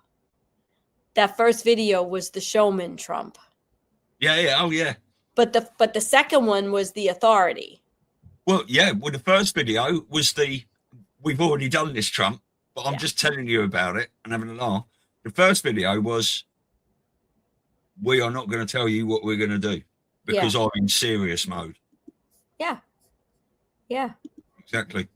that first video was the showman Trump. Yeah. Oh, yeah. But the second one was the authority. Well, yeah. Well, the first video was we've already done this, Trump, but I'm just telling you about it and having a laugh. The first video was, we are not going to tell you what we're going to do because I'm in serious mode. Yeah. Yeah. Exactly.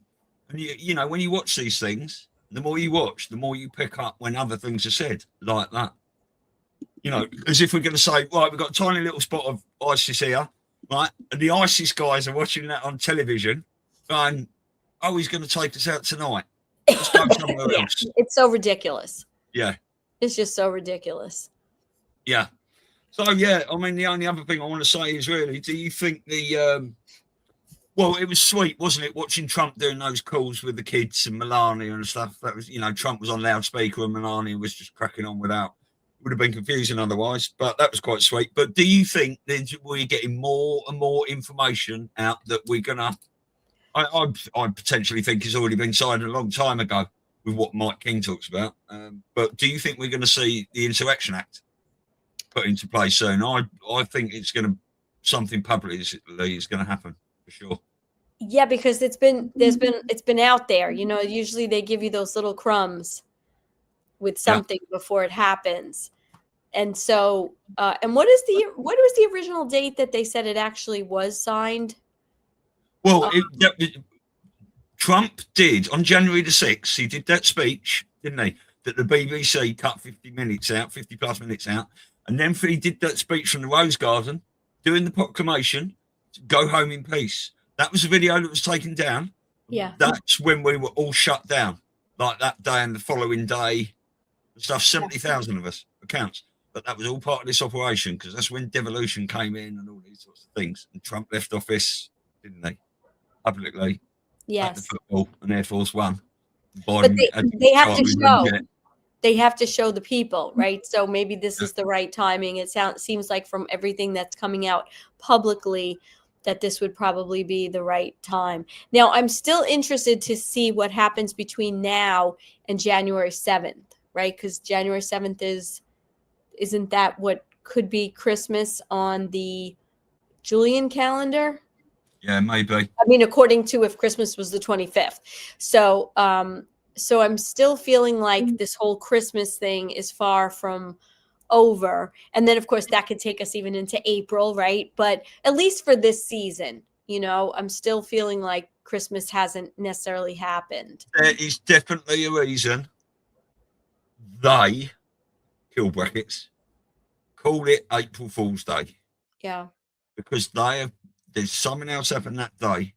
And you know, when you watch these things, the more you watch, the more you pick up when other things are said like that. You know, as if we're going to say, right, we've got a tiny little spot of ISIS here, right? And the ISIS guys are watching that on television going, oh, he's going to take us out tonight. Let's go somewhere else. It's so ridiculous. Yeah. It's just so ridiculous. Yeah. So, yeah, I mean, the only other thing I want to say is really, do you think well, it was sweet, wasn't it, watching Trump doing those calls with the kids and Melania and stuff? That was, you know, Trump was on loudspeaker and Melania was just cracking on without. Would have been confusing otherwise, but that was quite sweet. But do you think that we're getting more and more information out that we're gonna? I potentially think it's already been signed a long time ago with what Mike King talks about. But do you think we're going to see the Insurrection Act put into place soon? I think it's going to something publicly is going to happen for sure. Yeah, because it's been out there. You know, usually they give you those little crumbs with something before it happens. And so, and what was the original date that they said it actually was signed? Well, Trump did on January the 6th. He did that speech, didn't he? That the BBC cut 50 plus minutes out. And then he did that speech from the Rose Garden, doing the proclamation, go home in peace. That was a video that was taken down. Yeah. That's when we were all shut down, like that day and the following day. Stuff, 70,000 of us accounts, but that was all part of this operation because that's when devolution came in and all these sorts of things. And Trump left office, didn't they? Publicly, yes. The football and Air Force One. But they have to show. They have to show the people, right? So maybe this is the right timing. It seems like from everything that's coming out publicly that this would probably be the right time. Now, I'm still interested to see what happens between now and January 7th. Right, because January 7th isn't that what could be Christmas on the Julian calendar? Yeah, maybe. I mean, according to if Christmas was the 25th. So, so I'm still feeling like this whole Christmas thing is far from over. And then, of course, that could take us even into April, right? But at least for this season, you know, I'm still feeling like Christmas hasn't necessarily happened. There is definitely a reason. They, kill brackets, call it April Fool's Day. Yeah. Because there's something else happened that day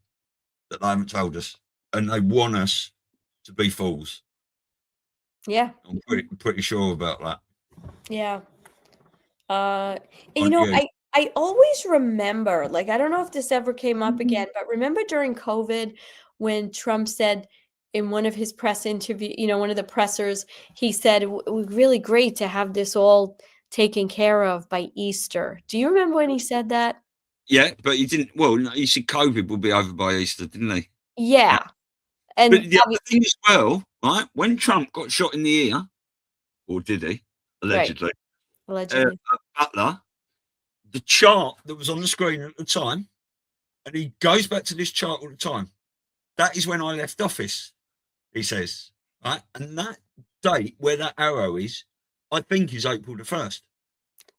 that they haven't told us. And they want us to be fools. Yeah. I'm pretty sure about that. Yeah. You know, I always remember, like, I don't know if this ever came up again, but remember during COVID when Trump said, in one of his press interview, you know, one of the pressers, he said, it was really great to have this all taken care of by Easter. Do you remember when he said that? Yeah, but he didn't. Well, he said COVID will be over by Easter, didn't he? Yeah. And but the other thing as well, right? When Trump got shot in the ear, or did he? Allegedly. Right. Allegedly. Butler, the chart that was on the screen at the time, and he goes back to this chart all the time. That is when I left office. He says, right? And that date where that arrow is, I think is April the 1st.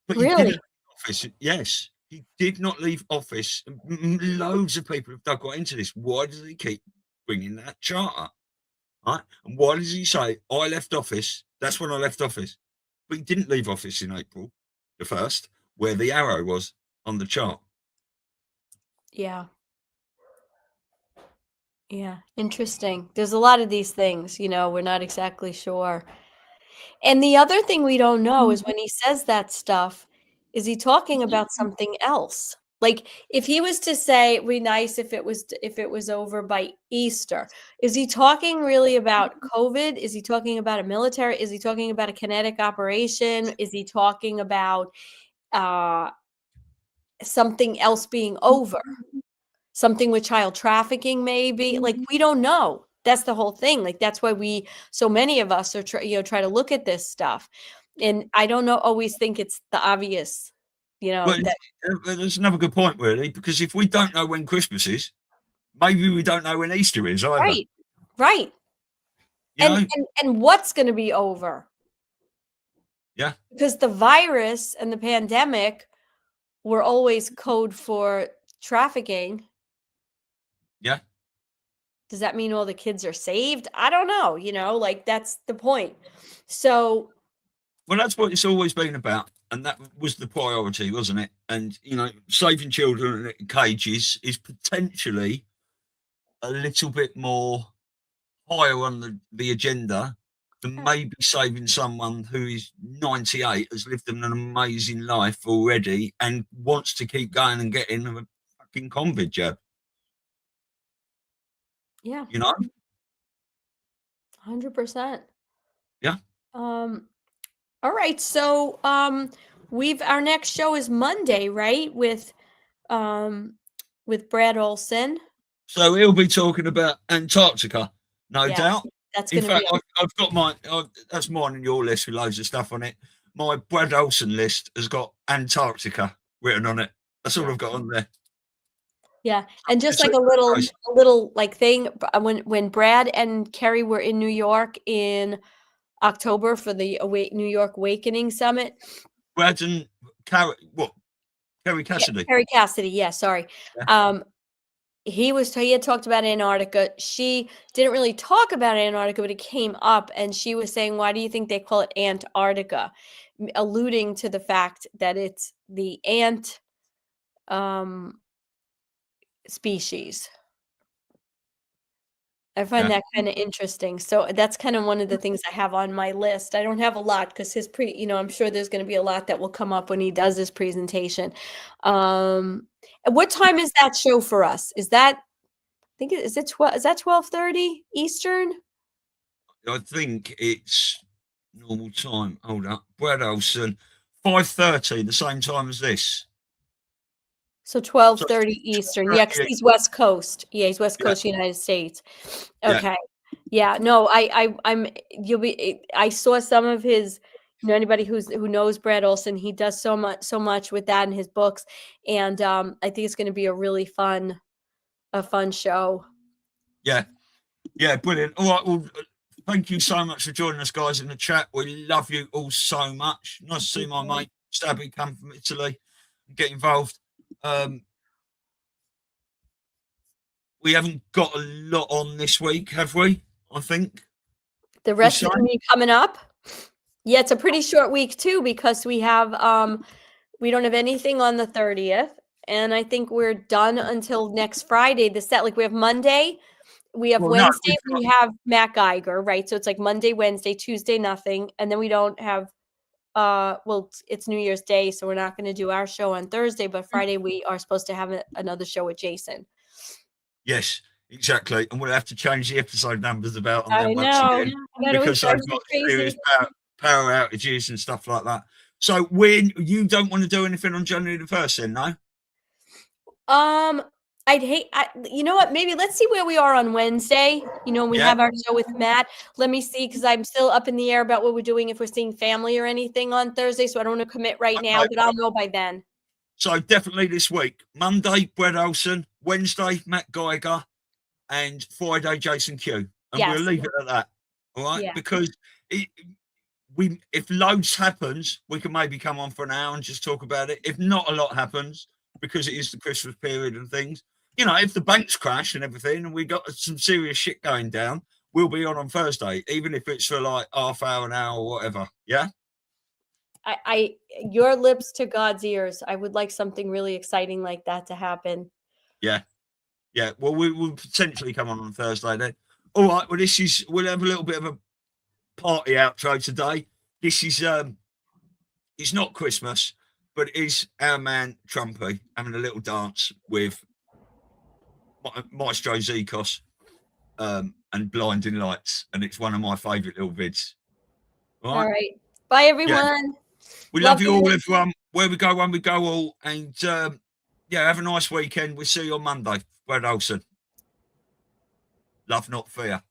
But really? He didn't leave office. Yes, he did not leave office. Loads of people have got into this. Why does he keep bringing that chart up? Right? And why does he say, I left office? That's when I left office. But he didn't leave office in April the 1st, where the arrow was on the chart. Yeah. Yeah, interesting. There's a lot of these things, you know, we're not exactly sure. And the other thing we don't know is when he says that stuff, is he talking about something else? Like if he was to say, it'd be nice if it was over by Easter, is he talking really about COVID? Is he talking about a military? Is he talking about a kinetic operation? Is he talking about something else being over? Something with child trafficking, maybe? Like, we don't know. That's the whole thing. Like, that's why so many of us are try to look at this stuff. And I don't always think it's the obvious, Well, there's another good point, really, because if we don't know when Christmas is, maybe we don't know when Easter is either. Right. And what's going to be over? Yeah. Because the virus and the pandemic were always code for trafficking. Yeah. Does that mean all the kids are saved? I don't know. That's the point. So. Well, that's what it's always been about. And that was the priority, wasn't it? And, saving children in cages is potentially a little bit more higher on the agenda than maybe saving someone who is 98, has lived an amazing life already and wants to keep going and getting a fucking COVID jab. Yeah. 100%. Yeah. All right. So our next show is Monday, right? With Brad Olson. So he'll be talking about Antarctica, no doubt. That's in going to fact, be. I've got that's mine and your list with loads of stuff on it. My Brad Olson list has got Antarctica written on it. That's all I've got on there. Yeah, and just like a little like thing when Brad and Kerry were in New York in October for the New York Awakening Summit. Brad and Kerry Cassidy. Yeah, Kerry Cassidy. Yeah, sorry. Yeah. He had talked about Antarctica. She didn't really talk about Antarctica, but it came up, and she was saying, "Why do you think they call it Antarctica?" Alluding to the fact that it's the ant species. I find that kind of interesting. So that's kind of one of the things I have on my list. I don't have a lot because his I'm sure there's going to be a lot that will come up when he does his presentation. What time is that show for us? Is that 12:30 Eastern? I think it's normal time. Hold up. Brad Olson, 5:30, the same time as this. So 12:30 Eastern. Yeah, because he's West Coast. Yeah, he's West Coast, United States. Okay. Yeah. No, I saw some of his, anybody who knows Brad Olson, he does so much with that in his books. And I think it's going to be a really fun show. Yeah. Yeah, brilliant. All right. Well, thank you so much for joining us, guys, in the chat. We love you all so much. Nice to see my mate Stabby come from Italy and get involved. We haven't got a lot on this week, have we? I think the rest of the week coming up. Yeah, it's a pretty short week too, because we have we don't have anything on the 30th, and I think we're done until next Friday. We have Monday, we have Wednesday, we have Matt Geiger, right? So it's like Monday, Wednesday, Tuesday, nothing, and then we don't have. It's New Year's Day, so we're not going to do our show on Thursday, but Friday we are supposed to have another show with Jason. Yes, exactly. And we'll have to change the episode numbers about on them once again because they've got serious power outages and stuff like that. So when you don't want to do anything on January the 1st, then no? You know what? Maybe let's see where we are on Wednesday. We have our show with Matt. Let me see, because I'm still up in the air about what we're doing, if we're seeing family or anything on Thursday. So I don't want to commit right now, but I'll know by then. So definitely this week. Monday, Brad Olson. Wednesday, Matt Geiger. And Friday, Jason Q. And we'll leave it at that. All right? Yeah. Because if loads happens, we can maybe come on for an hour and just talk about it. If not a lot happens, because it is the Christmas period and things, if the banks crash and everything and we got some serious shit going down, we'll be on Thursday, even if it's for like half hour, an hour, or whatever. Yeah. Your lips to God's ears. I would like something really exciting like that to happen. Yeah. Yeah. Well, we will potentially come on Thursday then. All right. Well, we'll have a little bit of a party outro today. This is, it's not Christmas, but it is our man Trumpy having a little dance with Maestro Zikos and Blinding Lights. And it's one of my favourite little vids. All right. Bye, everyone. Yeah. We love you all, everyone. Where we go, when we go all. And have a nice weekend. We'll see you on Monday. Brad Olson. Love, not fear.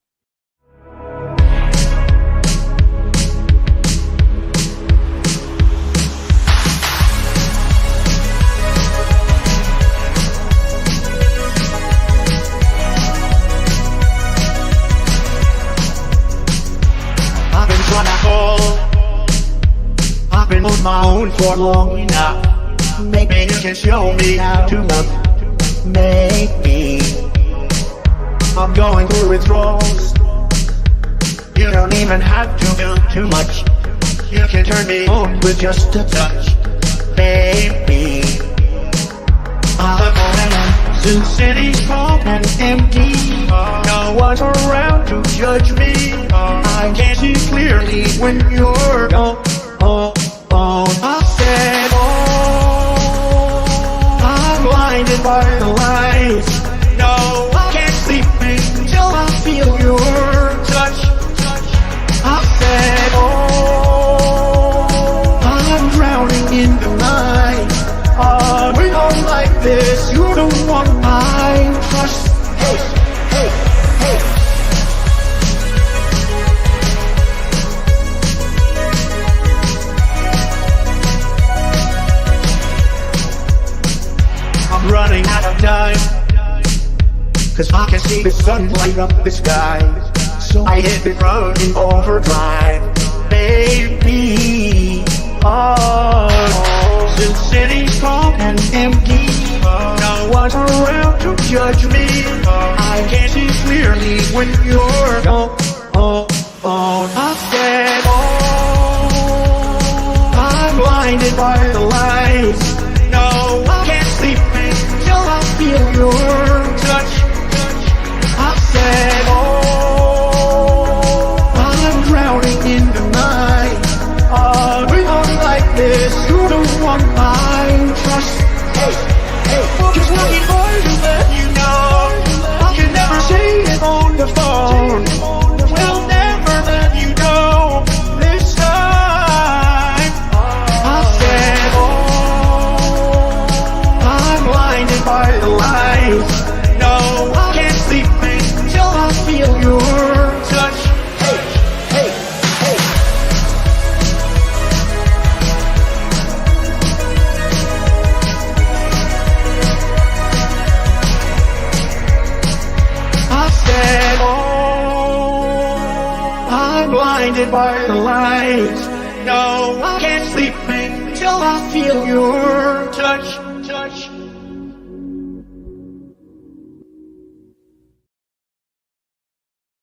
my own for long enough. Maybe you can show me how to love. Maybe I'm going through withdrawals. You don't even have to do too much. You can turn me on with just a touch. Baby, I'm going to city's cold and empty. No one's around to judge me. I can't see clearly when you're gone. I said, I'm blinded by the lights. No, I can't sleep until I feel your touch. I said, I'm drowning in the night. We don't like this. You don't want my trust. Hey, hey, hey. I'm running out of time, 'cause I can see the sun light up the sky. So I hit the road in overdrive. Baby, the city's cold and empty. No one's around to judge me. I can't see clearly when you're gone. I said, I'm blinded by the lights. No, I can't sleep until I feel your touch. I said, I'm drowning in the night. We don't like this. You don't want my trust. Hey, hey, just looking for to let you know. I can never say it on the phone. We'll never let you know this time. I said, I'm blinded by the lights. No, I can't sleep until I feel your touch. Hey, hey, hey. I said, I'm blinded by the lights. No, I can't sleep until I feel your touch.